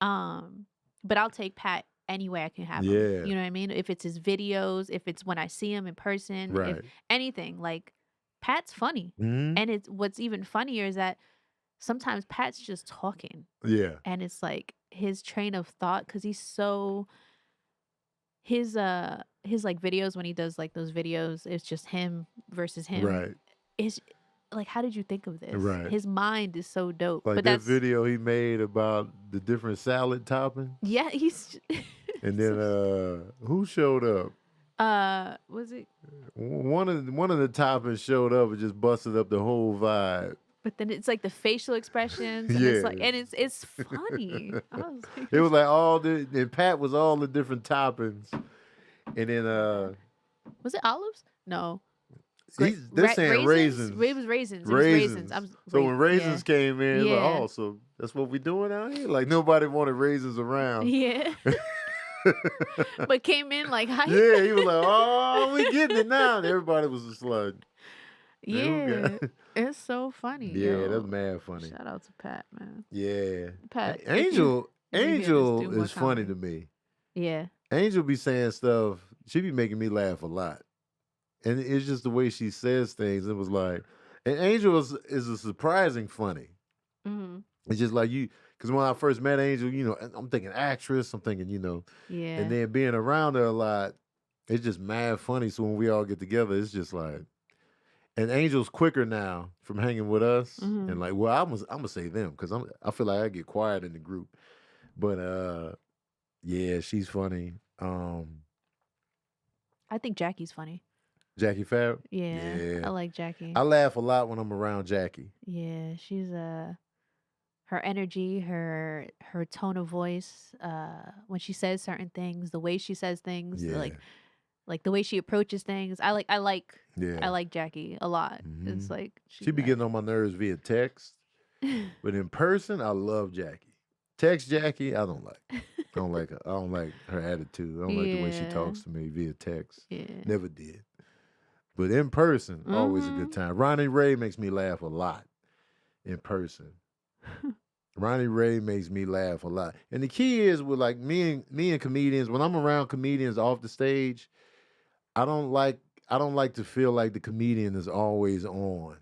But I'll take Pat any way I can have him. Yeah. You know what I mean? If it's his videos, if it's when I see him in person, if Right. anything, like Pat's funny. Mhm. And it's what's even funnier is that sometimes Pat's just talking Yeah. and it's like his train of thought because he's so his like videos when he does like those videos, it's just him versus him. Right. It's like, how did you think of this? Right. His mind is so dope. Like but that that's video he made about the different salad toppings. yeah, he's And then who showed up? was it? One of the toppings showed up and just busted up the whole vibe. But then it's like the facial expressions, and it's like, Yeah. and it's funny. I was like, It was like and Pat was all the different toppings. And then was it olives? No, they're saying raisins. It was raisins. It was raisins. So when raisins came in, Yeah. like, oh, so that's what we doing out here? Like nobody wanted raisins around. Yeah. But came in like, how Yeah, he was like, oh, we getting it now. And everybody was just like, yeah, it's so funny. yeah, yo. that's mad funny. Shout out to Pat, man. Yeah. Pat, Angel if you hear this, do Angel more is funny comedy. to me. Yeah. Angel be saying stuff. She be making me laugh a lot. And it's just the way she says things. It was like, and Angel is a surprising funny. Hmm. It's just like because when I first met Angel, I'm thinking actress. I'm thinking, Yeah. and then being around her a lot, it's just mad funny. So when we all get together, it's just like, and Angel's quicker now from hanging with us. Mhm. And like, well, I'm gonna say them because I feel like I get quiet in the group. But yeah, she's funny. I think Jackie's funny. Jackie Fab. Yeah. Yeah. I like Jackie. I laugh a lot when I'm around Jackie. Yeah, she's her energy, her tone of voice, when she says certain things, the way she says things, Yeah. like the way she approaches things. I like Yeah. I like Jackie a lot. It's Mhm. like She be getting on my nerves via text, but in person, I love Jackie. Text Jackie, I don't like. I don't like her. I don't like her attitude. I don't like the way she Yeah. talks to me via text. Yeah. Never did. But in person, always a good time. Ronnie Ray makes me laugh a lot in person. Ronnie Ray makes me laugh a lot. And the key is with like me and comedians, when I'm around comedians off the stage, I don't like to feel like the comedian is always on,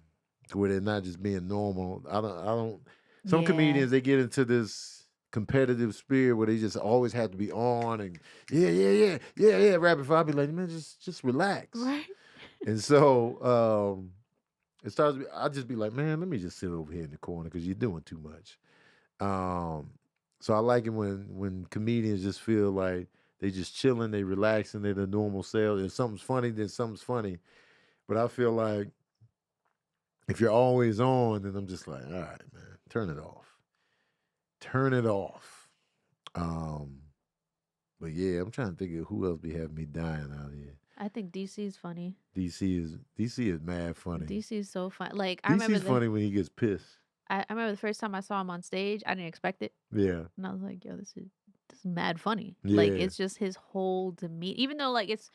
where they're not just being normal. I don't some Yeah. comedians, they get into this competitive spirit where they just always have to be on and yeah, rapid fire. I'll be like, man, just relax. Right? And so it starts. I just be like, man, let me just sit over here in the corner because you're doing too much. So I like it when comedians just feel like they just chilling, they relaxing, they're the normal self. If something's funny, then something's funny. But I feel like if you're always on, then I'm just like, all right, man, turn it off. Turn it off. But yeah, I'm trying to think of who else be having me dying out here. I think DC's funny. DC is mad funny. DC's so fun. Like I remember DC's funny when he gets pissed. I remember the first time I saw him on stage, I didn't expect it. Yeah. And I was like, yo, this is mad funny. Like Yeah. it's just his whole demeanor. Even though like it's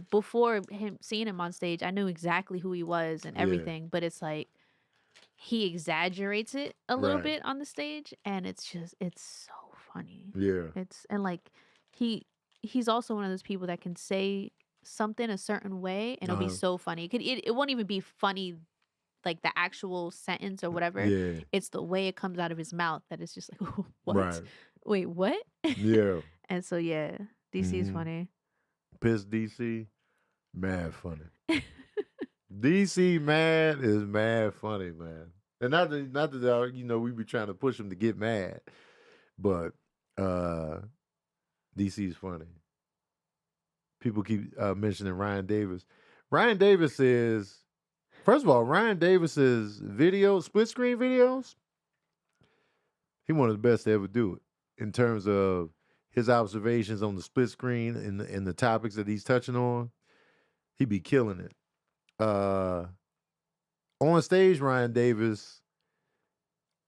before seeing him on stage, I knew exactly who he was and Yeah. everything. But it's like he exaggerates it a little Right. bit on the stage, and it's so funny. Yeah. And like he's also one of those people that can say something a certain way and it'll be Uh-huh. so funny. It won't even be funny like the actual sentence or whatever. Yeah. It's the way it comes out of his mouth that it's just like, what? Right. Wait, what? Yeah. And so yeah, DC's Mhm. funny. Piss DC, mad funny. DC mad is mad funny, man. And not that we be trying to push him to get mad, but DC's funny. People keep mentioning Ryan Davis. Ryan Davis is First of all, Ryan Davis's videos, split screen videos, he one of the best to ever do it in terms of his observations on the split screen and the topics that he's touching on. He be killing it. On stage, Ryan Davis,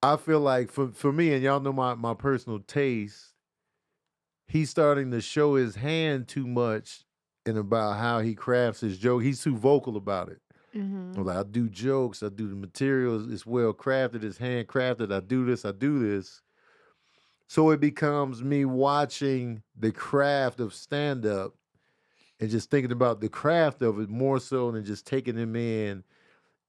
I feel like for me, and y'all know my personal taste, he's starting to show his hand too much and about how he crafts his joke. He's too vocal about it. Mm-hmm. Like, I do jokes, I do the materials, it's well crafted, it's handcrafted, I do this. So it becomes me watching the craft of stand-up and just thinking about the craft of it more so than just taking him in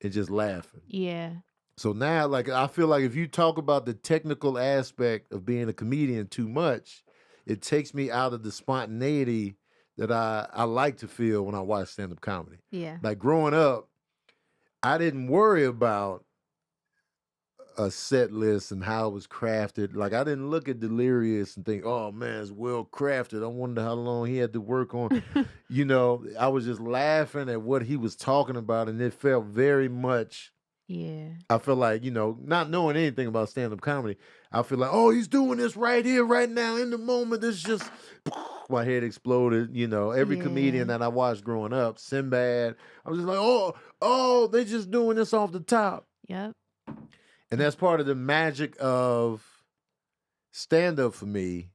and just laughing. Yeah. So now, like, I feel like if you talk about the technical aspect of being a comedian too much, it takes me out of the spontaneity that I like to feel when I watch stand-up comedy. Yeah. Like, growing up, I didn't worry about a set list and how it was crafted. Like, I didn't look at Delirious and think, oh man, it's well crafted. I wonder how long he had to work on. You know, I was just laughing at what he was talking about, and it felt very much. Yeah. I feel like, you know, not knowing anything about stand-up comedy, I feel like, oh, he's doing this right here, right now, in the moment. This just, my head exploded. You know, every comedian Yeah. that I watched growing up, Sinbad, I was just like, oh, they just doing this off the top. Yep. And that's part of the magic of stand-up for me.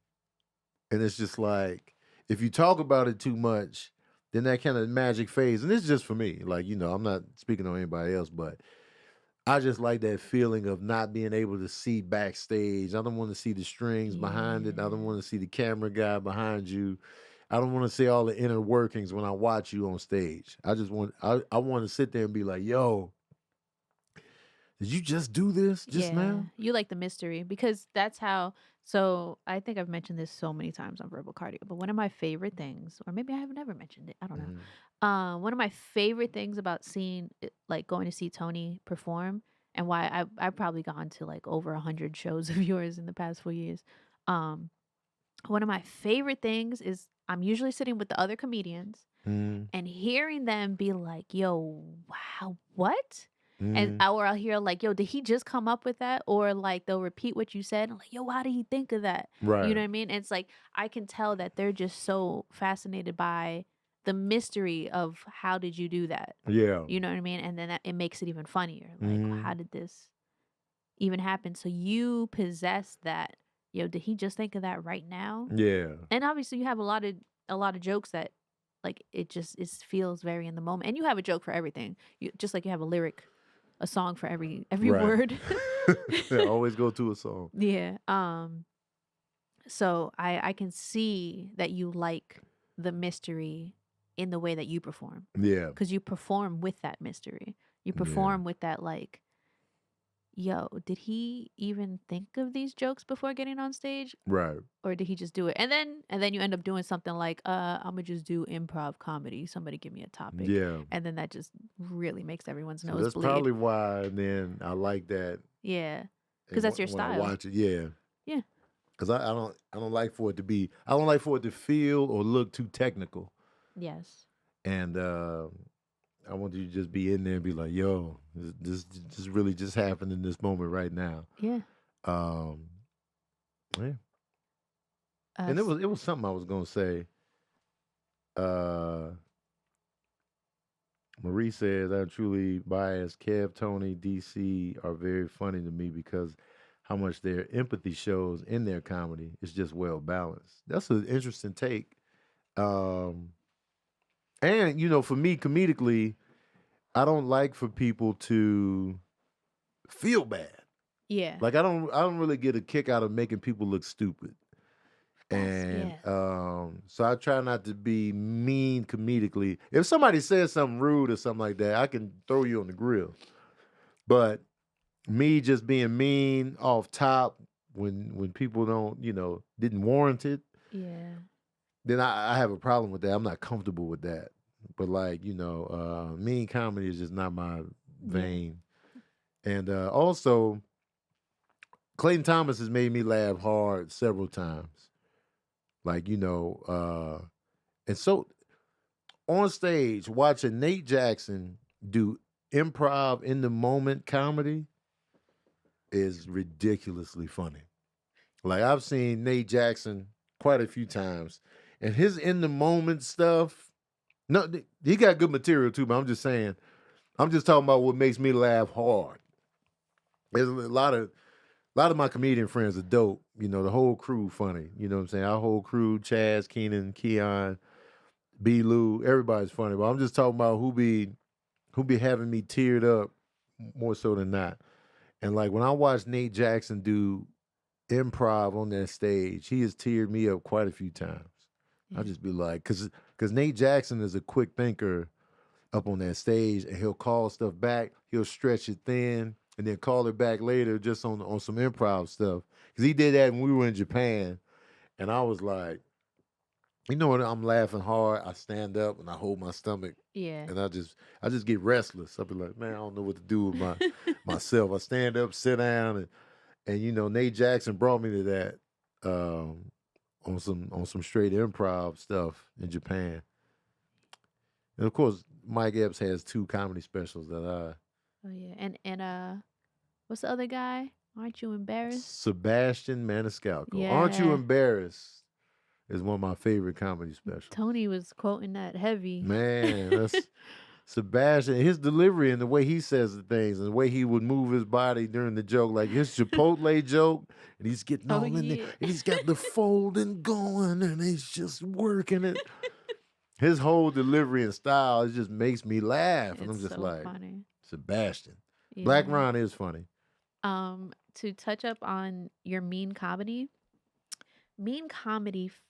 And it's just like, if you talk about it too much, then that kind of magic fades. And it's just for me. Like, you know, I'm not speaking on anybody else, but I just like that feeling of not being able to see backstage. I don't want to see the strings behind it. I don't want to see the camera guy behind you. I don't want to see all the inner workings when I watch you on stage. I just want I want to sit there and be like, yo, did you just do this just now? You like the mystery because that's how. So I think I've mentioned this so many times on Verbal Cardio, but one of my favorite things, or maybe I have never mentioned it, I don't know. One of my favorite things about seeing, like going to see Tony perform, and why I've probably gone to like over 100 shows of yours in the past 4 years. Um, One of my favorite things is I'm usually sitting with the other comedians Mm, and hearing them be like, "Yo, wow, what?" And mm, or I'll hear like, "Yo, did he just come up with that?" Or like they'll repeat what you said. I'm like, "Yo, how did he think of that?" You right. know what I mean? And it's like I can tell that they're just so fascinated by the mystery of how did you do that? Yeah. You know what I mean? And then it makes it even funnier. Like, Mm, how did this even happen? So you possess that. Yo, did he just think of that right now? yeah. And obviously you have a lot of jokes that like it feels very in the moment. And you have a joke for everything. You just like you have a song for every Right. word. Always go to a song. Yeah. So I can see that you like the mystery in the way that you perform. Yeah. Because you perform with that mystery. You perform with that like, yo, did he even think of these jokes before getting on stage? Right. Or did he just do it? And then you end up doing something like, I'm gonna just do improv comedy. Somebody give me a topic. Yeah. And then that just really makes everyone's So nose that's bleed. probably why then I like that. Yeah. And Because that's your when I style. watch it, yeah. Yeah. Because I don't like for it to be, I don't like for it to feel or look too technical. Yes. And I want you to just be in there and be like, yo, this really just happened in this moment right now. Yeah. Um, yeah. Uh, And it was something I was gonna say. Uh, Marie says I'm truly biased. Kev, Tony, DC are very funny to me because how much their empathy shows in their comedy is just well balanced. That's an interesting take. Um, and you know, for me, comedically, I don't like for people to feel bad. yeah. Like I don't really get a kick out of making people look stupid. And so I try not to be mean comedically. If somebody says something rude or something like that, I can throw you on the grill. But me just being mean off top when people don't, you know, didn't warrant it, Yeah. then I have a problem with that. I'm not comfortable with that. But like, you know, mean comedy is just not my vein. And also, Clayton Thomas has made me laugh hard several times. Like, you know, and so on stage watching Nate Jackson do improv in the moment comedy is ridiculously funny. Like I've seen Nate Jackson quite a few times, and his in the moment stuff. No, he got good material too, but I'm just saying. I'm just talking about what makes me laugh hard. There's a lot of my comedian friends are dope. You know, the whole crew funny. You know what I'm saying? Our whole crew, Chaz, Keenan, Keon, B. Lou, everybody's funny. But I'm just talking about who be having me teared up more so than not. And like when I watch Nate Jackson do improv on that stage, he has teared me up quite a few times. Yeah. I'll just be like, because Nate Jackson is a quick thinker up on that stage, and he'll call stuff back. He'll stretch it thin, and then call it back later just on some improv stuff. Because he did that when we were in Japan, and I was like, you know what? I'm laughing hard. I stand up and I hold my stomach, Yeah. and I just get restless. I'll be like, man, I don't know what to do with myself. I stand up, sit down, and you know, Nate Jackson brought me to that on some straight improv stuff in Japan. And of course, Mike Epps has 2 comedy specials that Oh yeah. And what's the other guy? Aren't you embarrassed? Sebastian Maniscalco. Aren't You Yeah. Embarrassed is one of my favorite comedy specials. Tony was quoting that heavy. Man, that's Sebastian. His delivery and the way he says the things and the way he would move his body during the joke, like his Chipotle joke, and he's getting Oh, all in there, yeah. and he's got the folding going, and he's just working it. His whole delivery and style, it just makes me laugh, and I'm It's just so like, funny. Sebastian. Black Yeah. Ron is funny. To touch up on your mean comedy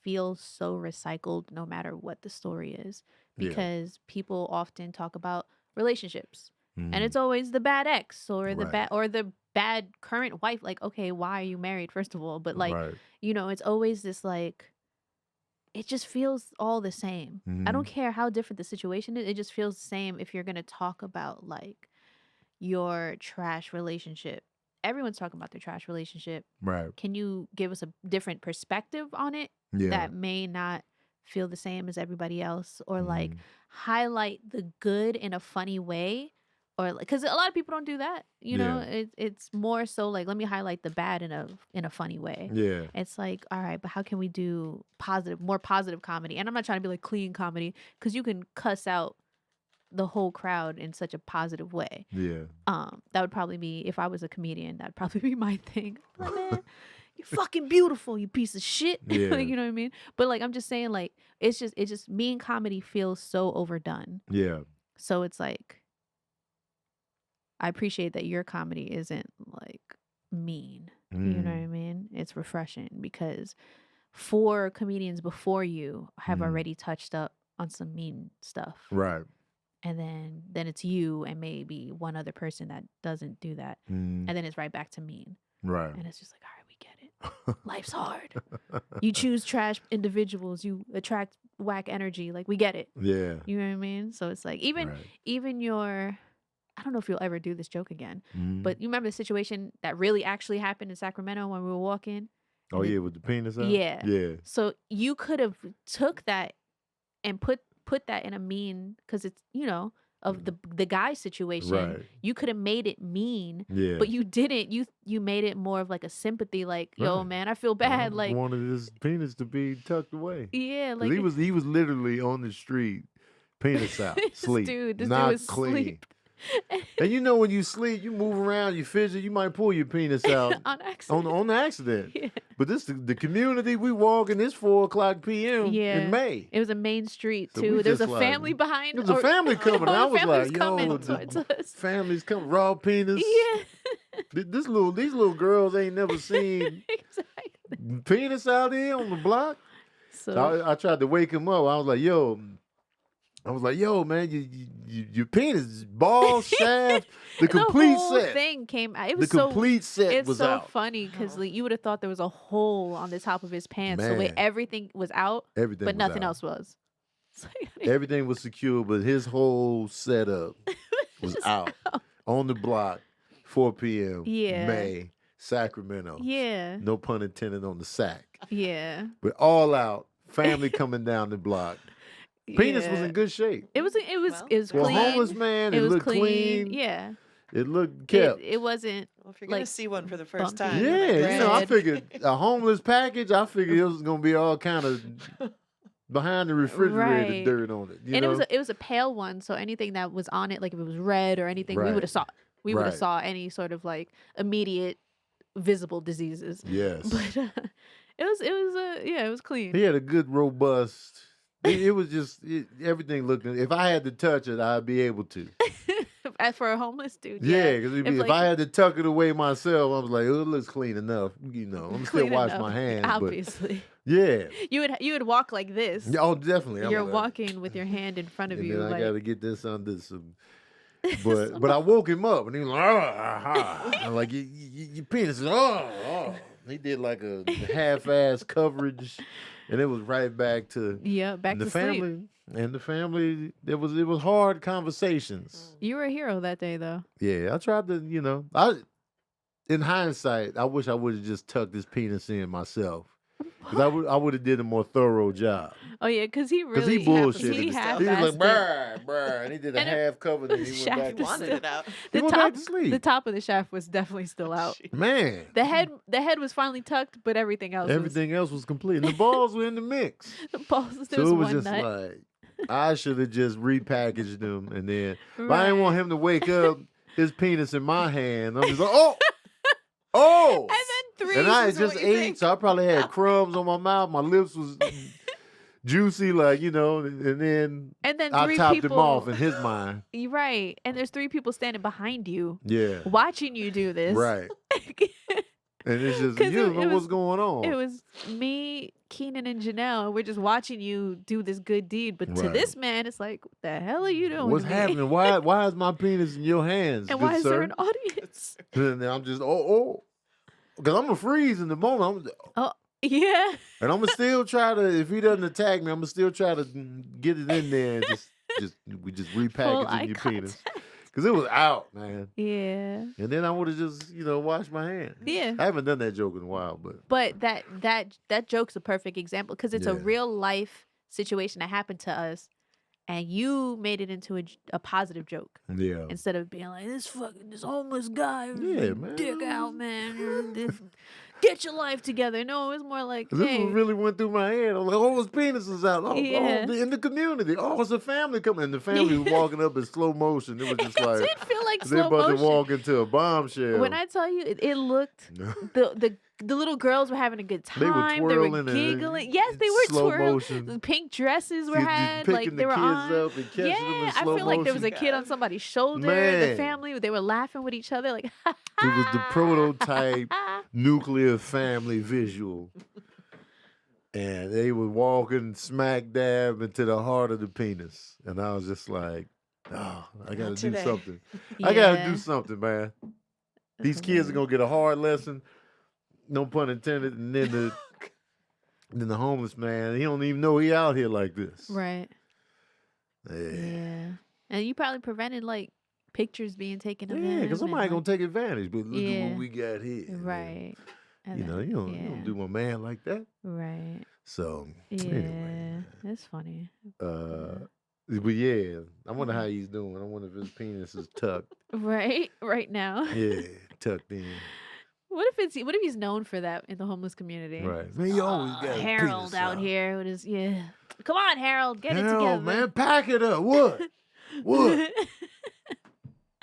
feels so recycled no matter what the story is, Yeah. because people often talk about relationships, and Mhm. it's always the bad ex or the Right. bad current wife. Like, okay, why are you married, first of all? But like, Right. it's always this, like, it just feels all the same. I don't Mhm. care how different the situation is. It just feels the same if you're going to talk about like your trash relationship. Everyone's talking about their trash relationship. Right. Can you give us a different perspective on it Yeah. that may not feel the same as everybody else, or like Mhm. highlight the good in a funny way, or like, because a lot of people don't do that. Yeah. It's more so like, let me highlight the bad in a funny way. Yeah. It's like, all right, but how can we do more positive comedy? And I'm not trying to be like clean comedy, because you can cuss out the whole crowd in such a positive way. Yeah. That would probably be, if I was a comedian, that'd probably be my thing. Like, man, you're fucking beautiful, you piece of shit. Yeah. Like, you know what I mean? But like, I'm just saying, like, it's just mean comedy feels so overdone. Yeah. So it's like, I appreciate that your comedy isn't like mean. You know what I mean? It's refreshing, because 4 comedians before you have already touched up on some mean stuff. Right. And then it's you and maybe one other person that doesn't do that. Mm. And then it's right back to mean. Right. And it's just like, all right, we get it. Life's hard. You choose trash individuals, you attract whack energy. Like, we get it. Yeah. You know what I mean? So it's like, even your, I don't know if you'll ever do this joke again, but you remember the situation that really actually happened in Sacramento when we were walking? Oh yeah, with the penis out? Yeah. Yeah. So you could have took that and put that in a mean, because it's, of the guy situation. Right. You could have made it mean, Yeah. but you didn't. You made it more of like a sympathy, like, yo, Right. man, I feel bad. I Like, wanted his penis to be tucked away. yeah, 'Cause like, he was literally on the street, penis out, sleep, this dude not was clean. asleep. And you know when you sleep, you move around, you fidget, you might pull your penis out On accident. on accident. Yeah. But this the community we walk in. It's 4:00 p.m. Yeah. in May. It was a main street So too. we There was a just like- family behind. There's a family coming. I was family's like, coming yo, towards the us. family's coming. Raw penis. Yeah. These little girls ain't never seen Exactly. penis out here on the block. So, So I tried to wake him up. I was like, yo, man, your penis, ball, shaft, the complete the whole set. thing came out. It The was so complete set it's was so out. funny, because like, you would have thought there was a hole on the top of his pants. The way Man. everything was out, Everything but was nothing out. else was. It's like, Everything was secure, but his whole setup was just out on the block, 4 p.m. Yeah. May, Sacramento. Yeah. No pun intended on the sack. Yeah. But all out, family coming down the block. Penis was Yeah. in good shape. It was Well, For a clean. homeless man, It it was looked clean. Yeah. It looked kept. It wasn't Well, if you're gonna like see one for the first bumpy. time, you might Yeah, be you know, I Red. figured a homeless package. I figured it was gonna be all kind of behind the refrigerator Right. dirt on it. You And know, it was a pale one, so anything that was on it, like if it was red or anything, we would Right. have saw. We would have Right. saw any sort of like immediate visible diseases. yes, But it was clean. he had a good robust. It was just everything looked. If I had to touch it, I'd be able to. For a homeless dude. Yeah, because if like, I had to tuck it away myself, I was like, oh, it looks clean enough. You know, I'm still clean wash enough, my hands, obviously. but yeah. You would walk like this. Oh, definitely. I'm You're like, walking with your hand in front of and you, then I like got to get this under some. But I woke him up and he was like, I'm like, your penis is, oh. He did like a half-ass coverage, and it was right back to back and the to family. sleep. And the family, it was hard conversations. You were a hero that day, though. Yeah, I tried to, in hindsight, I wish I would have just tucked his penis in myself. Because I would have did a more thorough job. Oh yeah, because he Because really he bullshitted. He He was half-assed like, it. brr, and he did a And half cover, and the he went shaft back He to was wanted sleep. it out. He went back to sleep. The top of the shaft was definitely still out. Man, The head was finally tucked, but everything else else was complete. And the balls were in the mix. was the balls. There So was it was one just nut. like, I should have just repackaged them. And then, but I didn't want him to wake up, his penis in my hand. I'm just like, oh. And then three. And I had is what just you ate, think. so I probably had crumbs on my mouth. My lips was juicy, like, and then And then I three topped people. him off in his mind. You're right. And there's three people standing behind you, Yeah. watching you do this. Right. And it's just, 'Cause you don't it know was- what's going on. It was me, Keenan, and Janelle. We're just watching you do this good deed. But to Right. this man, it's like, what the hell are you doing? What's to me? happening? Why is my penis in your hands, And good why is sir? there an audience? And then I'm just, because I'm going to freeze in the moment. Yeah. And I'm going to still try to, if he doesn't attack me, I'm going to still try to get it in there and we just Full repackage eye your penis. contact. Because it was out, man. Yeah. And then I would have just, washed my hands. Yeah. I haven't done that joke in a while, but. But that joke's a perfect example because it's a Yeah. real life situation that happened to us, and you made it into a positive joke Yeah. instead of being like this homeless guy, Yeah, man. dick out, man. Get your life together. No, it was more like, This hey, one really went through my head. I'm like, his penis is out. Yeah. In the community. Oh, it's a family coming. And the family was walking up in slow motion. It was just it like, did feel like they're slow about motion. to walk into a bombshell. When I tell you, it looked the little girls were having a good They were time. They were twirling and giggling. Yes, they were slow twirling. motion. The pink dresses were Just had picking like the they were kids on. up and catching them in Yeah, I slow feel like there was a motion. kid on somebody's shoulder. The Man. family, they were laughing with each other like. It was the prototype nuclear family visual. And they were walking smack dab into the heart of the penis. And I was just like, I got to Not do today. something. I got to Yeah, do something, man. that's These kids are hilarious. going to get a hard lesson. No pun intended. And then the homeless man, he don't even know he out here like this. Right. Yeah. Yeah. And you probably prevented like pictures being taken of Yeah, him. because somebody and, going to take advantage. But look at Yeah. what we got here. like, right. And You know, then- you don't do my man like that. Right. So, Yeah. anyway. That's funny. But yeah, I wonder how he's doing. I wonder if his penis is tucked. Right. Right now. Yeah, tucked in. What if he's known for that in the homeless community? Right. Man, you always got his Harold penis out here with his Come on, Harold, get it Hell, together. man, pack it up. What? What?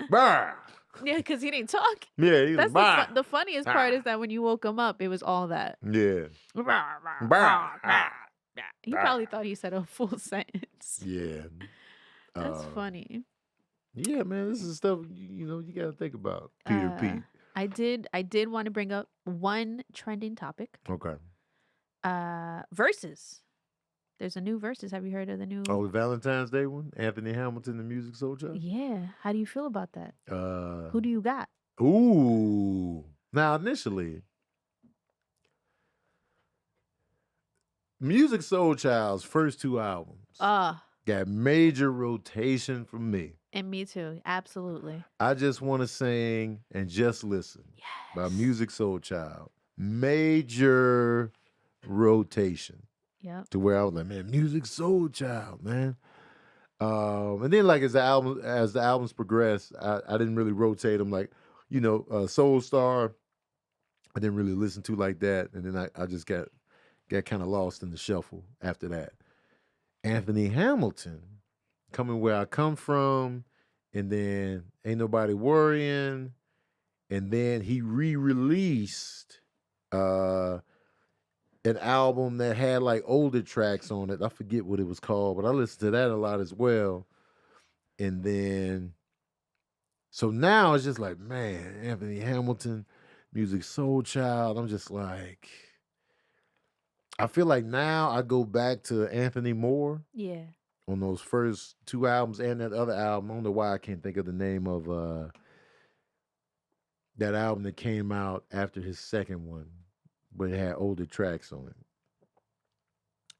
Brr. Yeah, because he didn't talk. Yeah, he's That's like, the funniest part Ah. is that when you woke him up, it was all that. yeah. He probably thought he said a full sentence. Yeah. That's funny. Yeah, man, this is stuff you got to think about. Peter Pete. I did want to bring up one trending topic. Okay. Versus. There's a new Versus. Have you heard of the new? Oh, the Valentine's Day one? Anthony Hamilton, the music soldier? Yeah. How do you feel about that? Who do you got? Ooh. Now, initially, Music Soul Child's first two albums got major rotation from me. And me too. Absolutely. I Just Want to Sing and Just Listen by Yes. Music Soul Child. Major rotation. Yep. to where I was like, man, music soul child, man. And then like as the albums progressed, I didn't really rotate them like, Soul Star. I didn't really listen to like that, and then I just got kind of lost in the shuffle after that. Anthony Hamilton, coming where I come from, and then Ain't Nobody Worrying, and then he re-released uh an album that had like older tracks on it. I forget what it was called, but I listened to that a lot as well. And then so now it's just like, man, Anthony Hamilton, Music Soul Child. I'm just like, I feel like now I go back to Anthony Moore Yeah. on those first two albums and that other album. I don't know why I can't think of the name of that album that came out after his second one, but it had older tracks on it.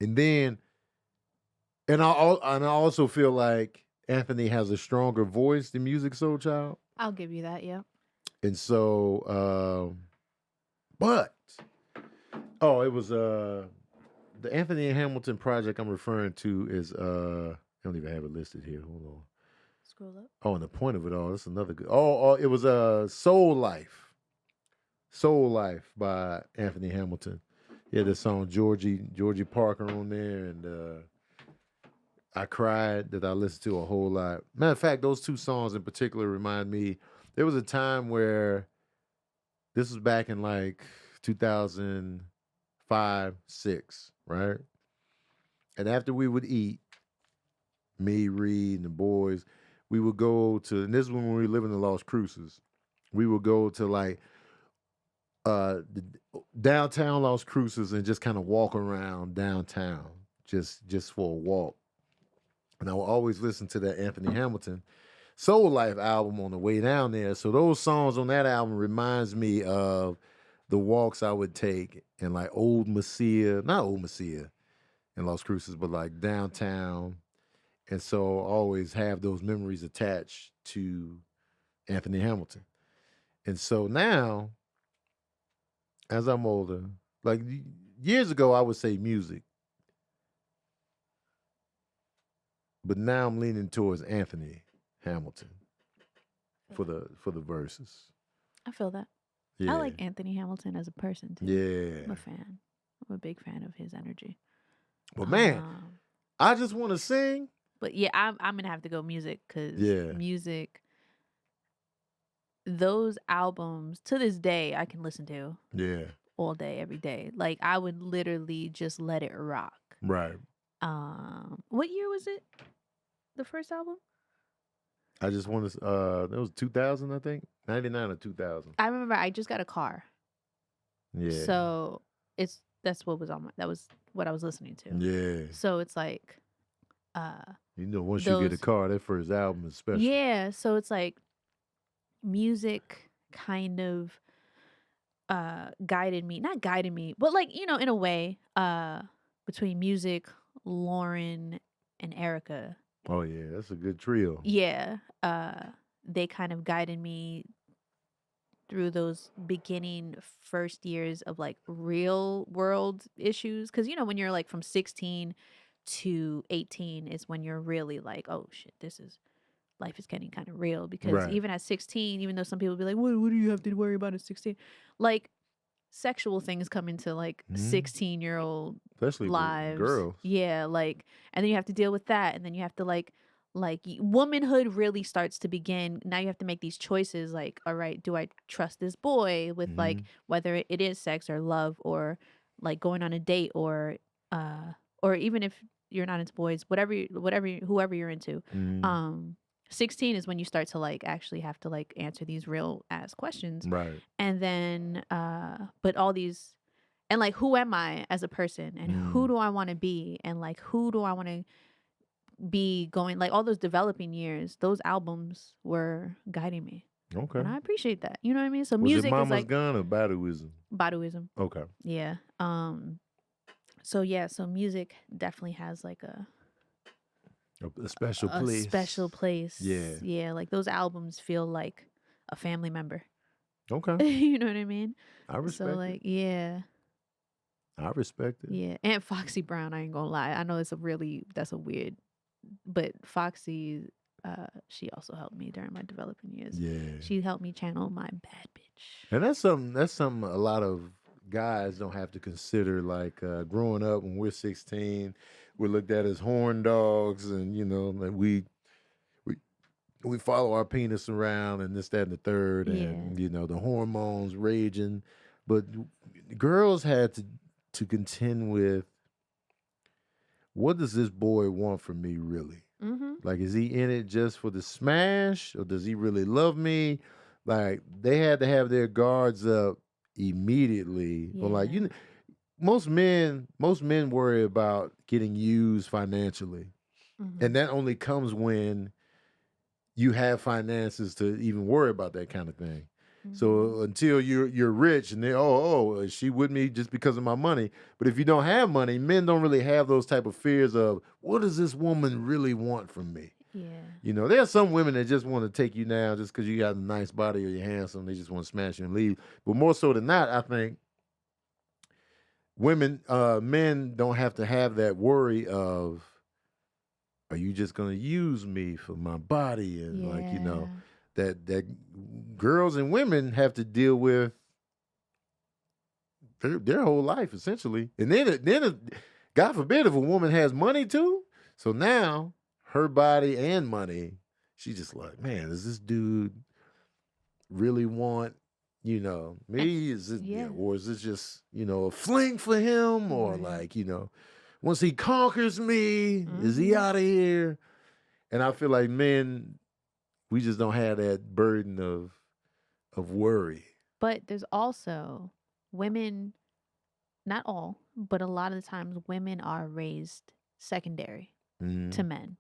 And then, and I also feel like Anthony has a stronger voice than Music Soul Child. I'll give you that. Yep. And so, but it was the Anthony Hamilton project I'm referring to is I don't even have it listed here. Hold on. Scroll up. Oh, and the point of it all, that's another good. It was Soul Life. Soul Life by Anthony Hamilton. He had the song Georgie Parker on there, and I Cried that I listened to a whole lot. Matter of fact, those two songs in particular remind me. There was a time where this was back in like 2005, 6, right? And after we would eat, me, Reed, and the boys, we would go to, and this is when we were living in Las Cruces. We would go to like the downtown Las Cruces and just kind of walk around downtown, just for a walk. And I will always listen to that Anthony Hamilton Soul Life album on the way down there. So those songs on that album reminds me of the walks I would take in like Old Messiah, not Old Messiah in Las Cruces, but like downtown. And so I always have those memories attached to Anthony Hamilton. And so now, as I'm older, like years ago, I would say music. But now I'm leaning towards Anthony Hamilton for the verses. I feel that. Yeah. I like Anthony Hamilton as a person too. Yeah. I'm a fan. I'm a big fan of his energy. But man, I just want to sing. But yeah, I'm gonna have to go music because Yeah. music. Those albums to this day I can listen to. Yeah. All day, every day. Like I would literally just let it rock. Right. What year was it? The first album? I just want to. That was 2000, I think, 99 or 2000. I remember I just got a car. Yeah. So that's what was on that was what I was listening to. Yeah. So it's like, once you get a car, that first album is special. Yeah. So it's like music kind of not guided me, but like, in a way, between music, Lauren, and Erica. Oh yeah, that's a good trio. Yeah. They kind of guided me through those beginning first years of like real world issues. Cause when you're like from 16 to 18 is when you're really like, oh shit, life is getting kind of real. Because even at 16, even though some people be like, what do you have to worry about at 16? Like sexual things come into like 16-year-old especially lives. Girls. Yeah. Like, and then you have to deal with that. And then you have to like womanhood really starts to begin. Now you have to make these choices like, all right, do I trust this boy with like whether it is sex or love or like going on a date or even if you're not into boys, whoever you're into. 16 is when you start to like actually have to like answer these real ass questions. Right. And then but all these and like who am I as a person and who do I want to be and like who do I want to be going, like all those developing years, those albums were guiding me. Okay. And I appreciate that. You know what I mean? So was music it Mama's is like Gun or Baduism? Baduism. Okay. Yeah. So music definitely has like a special place. A special place. Yeah. Yeah, like those albums feel like a family member. Okay. You know what I mean? I respect So like, it. yeah. I respect it. Yeah, and Foxy Brown. I ain't gonna lie. I know that's a weird, but Foxy, she also helped me during my developing years. Yeah. She helped me channel my bad bitch. And that's something a lot of guys don't have to consider. Like growing up when we're 16, we're looked at as horn dogs, and like we follow our penis around and this, that, and the third, and the hormones raging. But girls had to contend with, what does this boy want from me really? Mm-hmm. Like, is he in it just for the smash, or does he really love me? Like, they had to have their guards up immediately. But like, most men worry about getting used financially, and that only comes when you have finances to even worry about that kind of thing. So until you're rich and they is she with me just because of my money? But if you don't have money, men don't really have those type of fears of, what does this woman really want from me? Yeah. There are some women that just want to take you down just because you got a nice body or you're handsome. They just want to smash you and leave. But more so than not, I think men don't have to have that worry of, are you just gonna use me for my body? And that girls and women have to deal with their whole life essentially. And then God forbid if a woman has money too. So now her body and money, she's just like, man, does this dude really want me? Is it or is this just a fling for him? Or like once he conquers me, is he out of here? And I feel like men, we just don't have that burden of worry. But there's also women, not all, but a lot of the times women are raised secondary to men.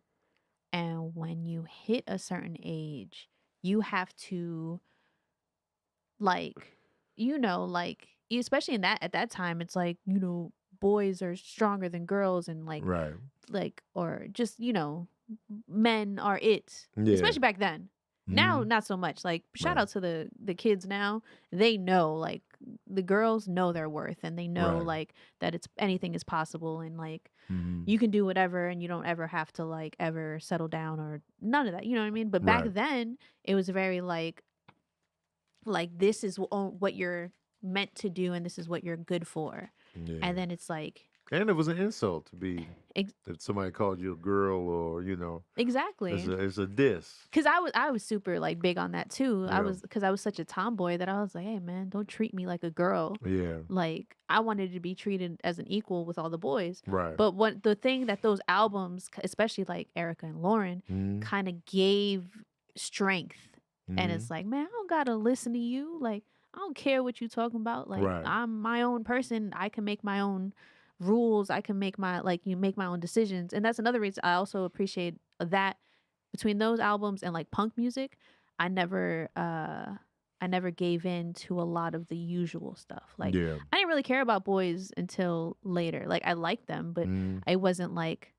And when you hit a certain age, you have to especially at that time, it's like, boys are stronger than girls, and or just, men are it. Yeah. Especially back then. Now, not so much. Like, shout out to the kids now. They know, like, the girls know their worth, and they know like that anything is possible, and like you can do whatever, and you don't ever have to like ever settle down or none of that. You know what I mean? But back then, it was very like this is what you're meant to do, and this is what you're good for. Yeah. And then it's like, and it was an insult to be if somebody called you a girl, or exactly, it's a diss. Because I was super like big on that too. Yeah. I was such a tomboy that I was like, hey man, don't treat me like a girl. Yeah, like I wanted to be treated as an equal with all the boys. Right. But the thing that those albums, especially like Erica and Lauren, kind of gave strength. And it's like, man, I don't gotta listen to you. Like, I don't care what you talking about. Like, I'm my own person. I can make my own rules. I can make make my own decisions. And that's another reason I also appreciate that between those albums and like punk music. I never gave in to a lot of the usual stuff. Like, I didn't really care about boys until later. Like, I liked them, but I wasn't like,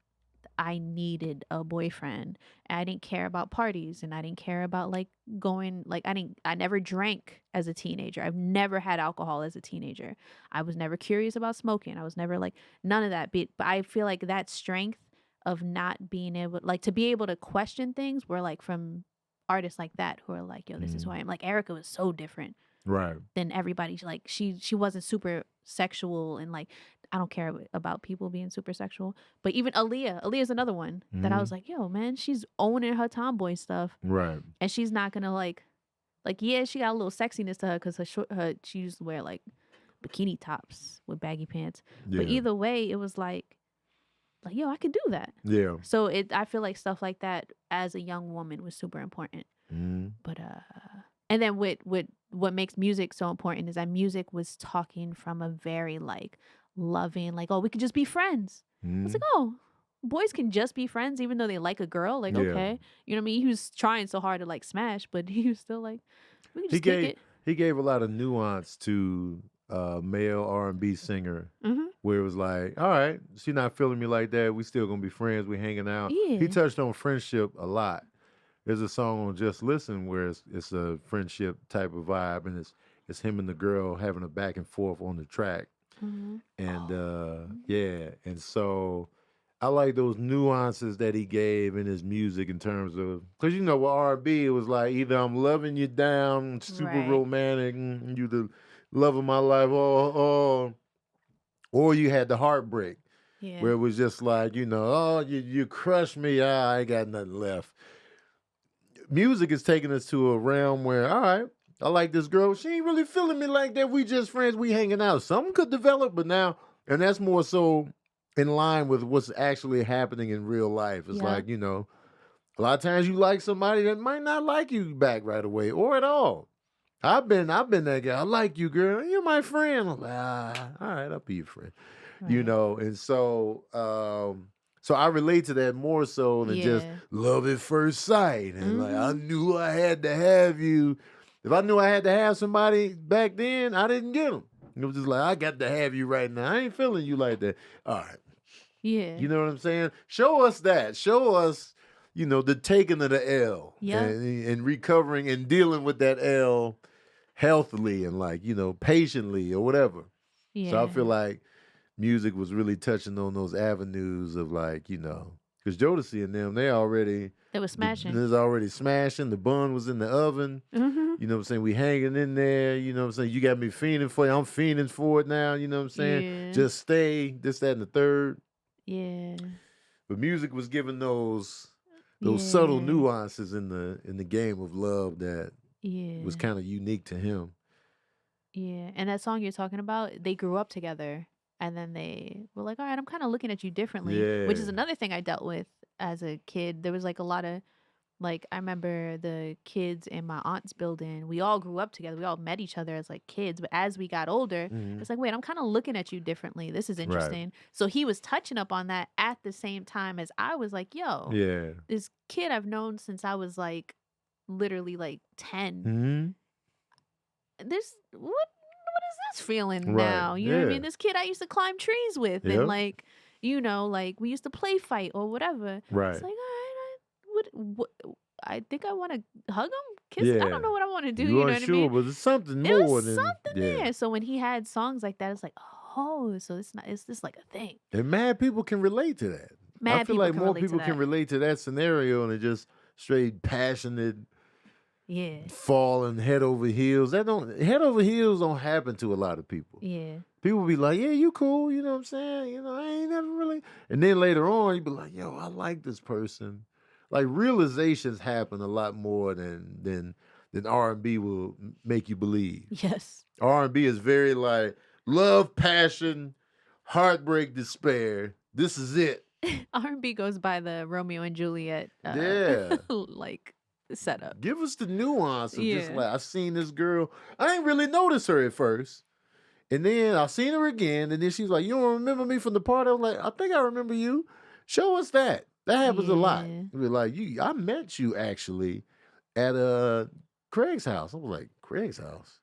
I needed a boyfriend. I didn't care about parties, and I didn't care about like going, like I never drank as a teenager. I've never had alcohol as a teenager. I was never curious about smoking. I was never like none of that. But I feel like that strength of not being able, like, to be able to question things were like from artists like that who are like, yo, this is who I am. Like, Erica was so different than everybody. Like, she wasn't super sexual, and like, I don't care about people being super sexual. But even Aaliyah's another one that I was like, yo, man, she's owning her tomboy stuff. Right. And she's not going to like, yeah, she got a little sexiness to her because she used to wear like bikini tops with baggy pants. Yeah. But either way, it was like, yo, I could do that. Yeah. So I feel like stuff like that as a young woman was super important. But, and then with what makes music so important is that music was talking from a very like loving, like, oh, we could just be friends. It's like, oh, boys can just be friends even though they like a girl. Like, okay, you know what I mean? He was trying so hard to like smash, but he was still like, we can just kick it. He gave a lot of nuance to male R&B singer, where it was like, all right, she's not feeling me like that. We still gonna be friends. We hanging out. Yeah. He touched on friendship a lot. There's a song on Just Listen where it's a friendship type of vibe, and it's him and the girl having a back and forth on the track. Mhm. And yeah, and so I like those nuances that he gave in his music in terms of, because with R&B it was like either I'm loving you down, super Right. romantic, you the love of my life, or you had the heartbreak Yeah. where it was just like oh you crushed me, I ain't got nothing left. Music is taking us to a realm where, all right, I like this girl. She ain't really feeling me like that. We just friends. We hanging out. Something could develop, but now, and that's more so in line with what's actually happening in real life. It's Yeah. like, a lot of times you like somebody that might not like you back right away or at all. I've been that guy. I like you, girl. You're my friend. I'm like, all right, I'll be your friend. Right. And so I relate to that more so than just Yeah. love at first sight. And like I Mhm. knew I had to have you. If I knew I had to have somebody back then, I didn't get them. It was just like, I got to have you right now. I ain't feeling you like that. All right. Yeah. You know what I'm saying? Show us that. Show us, the taking of the L Yep. and recovering and dealing with that L healthily and like, patiently or whatever. So I Yeah. feel like music was really touching on those avenues of like, because Jodeci and them, They were smashing. there's already smashing. The bun was in the oven. Mhm. You know what I'm saying? We hanging in there. You know what I'm saying? You got me fiending for you. I'm fiending for it now. You know what I'm saying? Yeah. Just stay, this, that, and the third. Yeah. But music was giving those Yeah. subtle nuances in the game of love that Yeah. was kind of unique to him. Yeah. And that song you're talking about, they grew up together. And then they were like, all right, I'm kind of looking at you differently, which is Yeah. another thing I dealt with as a kid. There was like a lot of, like, I remember the kids in my aunt's building, we all grew up together. We all met each other as like kids. But as we got older, Mhm. it's like, wait, I'm kind of looking at you differently. This is Right. interesting. So he was touching up on that at the same time as I was like, yo, Yeah. this kid I've known since I was like literally like 10. Mm-hmm. This what is this feeling Right. now? You know what I Yeah. mean? This kid I used to climb trees with and Yep. like, like we used to play fight or whatever. Right. It's like, all right, what I think I want to hug him, kiss. I Yeah. don't know what I want to do. You You know aren't what I sure, mean? but it's something There more was than something yeah. there. So when he had songs like that, it's like, oh, so it's not. Is this like a thing? And mad people can relate to that. I Mad feel people like can more relate to people can that. relate to that scenario than just straight passionate Yeah, falling head over heels. Head over heels don't happen to a lot of people. yeah, People be like, yeah, you cool, you know what I'm saying? I ain't never really. And then later on, you be like, yo, I like this person. Like realizations happen a lot more than R&B will make you believe. yes. R&B is very like love, passion, heartbreak, despair. This is it. R&B goes by the Romeo and Juliet, Yeah. like setup. Give us the nuance of just Yeah. like I seen this girl. I ain't really noticed her at first. And then I seen her again, and then she's like, "You don't remember me from the party?" I was like, "I think I remember you. Show us that." That happens a lot. Yeah. We're like, I met you actually at Craig's house. I was like, Craig's house?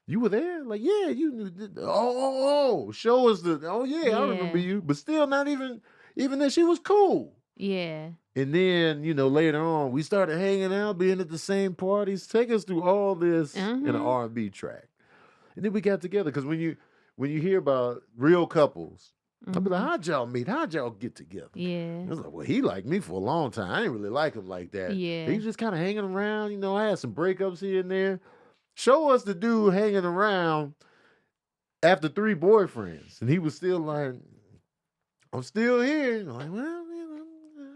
You were there? Like, yeah, you knew. Oh, show us the. Oh yeah, I remember Yeah. you. But still, not even then, she was cool. Yeah. And then, later on, we started hanging out, being at the same parties. Take us through all this in an Mhm. R&B track. And then we got together because when you hear about real couples, I'll be like, Mhm. how'd y'all meet? How'd y'all get together? Yeah. I was like, well, he liked me for a long time. I didn't really like him like that. Yeah. He was just kind of hanging around. I had some breakups here and there. Show us the dude hanging around after 3 boyfriends. And he was still like, I'm still here. I'm like, well,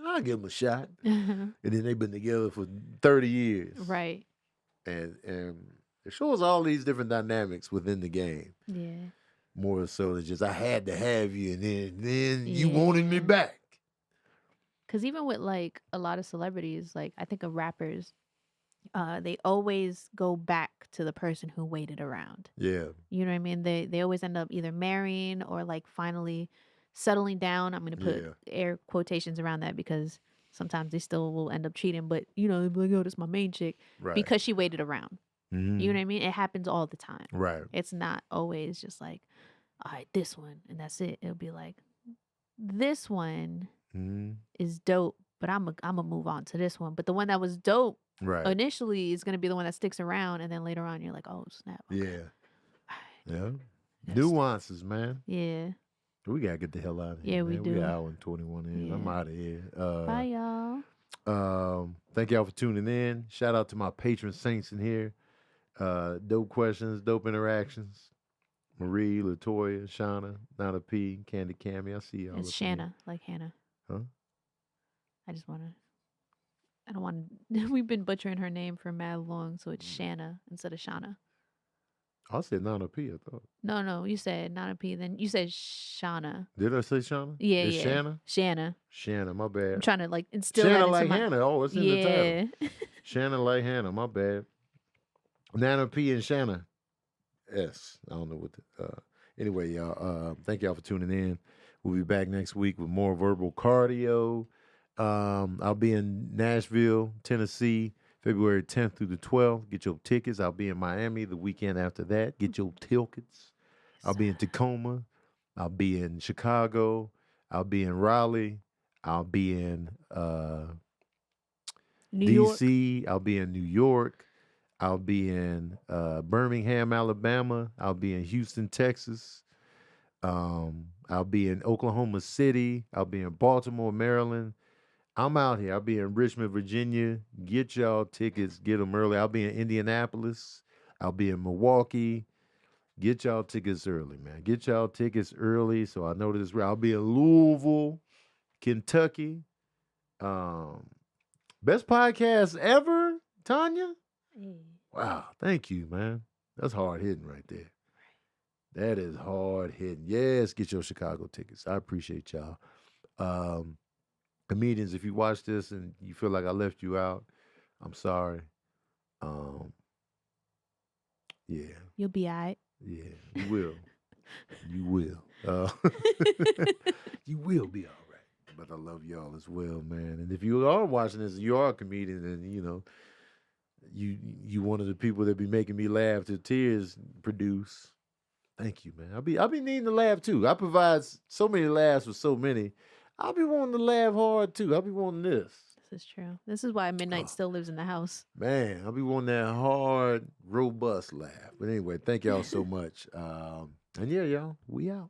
I'll give him a shot. And then they've been together for 30 years. Right. And it shows all these different dynamics within the game. Yeah. More so than just I had to have you, and then you wanted me back. Because even with like a lot of celebrities, like I think of rappers, they always go back to the person who waited around. Yeah. You know what I mean? They always end up either marrying or like finally settling down. I'm gonna put air quotations around that because sometimes they still will end up cheating, but they'll be like, oh, that's my main chick. Right. Because she waited around. Mm-hmm. You know what I mean? It happens all the time. Right. It's not always just like, all right, this one, and that's it. It'll be like, this one is dope, but I'm a move on to this one. But the one that was dope initially is gonna be the one that sticks around, and then later on you're like, oh snap. Okay. Yeah. Yeah. Nuances, man. Yeah. We gotta get the hell out of here. Yeah, we man. We do. got hour and 21 in. I'm Yeah. out of here. Bye, y'all. Thank y'all for tuning in. Shout out to my patron saints in here. Dope questions, dope interactions. Marie, Latoya, Shauna, Nana P, Candy Cammy. I see y'all. It's up in here. Shanna, like Hannah. Huh? I just want to. I don't want to. We've been butchering her name for mad long, so it's Shanna instead of Shauna. I said Nana P, I thought. No, you said not a P. Then you said Shauna. Did I say Shauna? Yeah, It's yeah. Shanna? Shanna. Shanna, my I'm bad. trying to like instill Shanna that into like my. Hannah. Oh, it's in the title. Yeah. Shanna like Hannah, my bad. Nana P and Shanna. S. I don't know what the anyway, y'all. Thank y'all for tuning in. We'll be back next week with more verbal cardio. I'll be in Nashville, Tennessee, February 10th through the 12th. Get your tickets. I'll be in Miami the weekend after that. Get your tickets. I'll be in Tacoma. I'll be in Chicago. I'll be in Raleigh. I'll be in New York. DC. I'll be in New York. I'll be in Birmingham, Alabama. I'll be in Houston, Texas. I'll be in Oklahoma City. I'll be in Baltimore, Maryland. I'm out here. I'll be in Richmond, Virginia. Get y'all tickets. Get them early. I'll be in Indianapolis. I'll be in Milwaukee. Get y'all tickets early, man. Get y'all tickets early so I know this. I'll be in Louisville, Kentucky. Best podcast ever, Tanya? Wow, thank you, man. That's hard hitting right there. That is hard hitting. Yes, get your Chicago tickets. I appreciate y'all. Comedians, if you watch this and you feel like I left you out, I'm sorry. Yeah. You'll be all right. Yeah, you will. You will. You will be all right. But I love y'all as well, man. And if you are watching this, you are a comedian, and you know, you one of the people that be making me laugh till tears produce. Thank you, man. I'll be needing to laugh too. I provide so many laughs for so many. I'll be wanting to laugh hard too. I'll be wanting this. This is true. This is why Midnight still lives in the house. Man, I'll be wanting that hard, robust laugh. But anyway, thank y'all so much. And yeah, y'all, we out.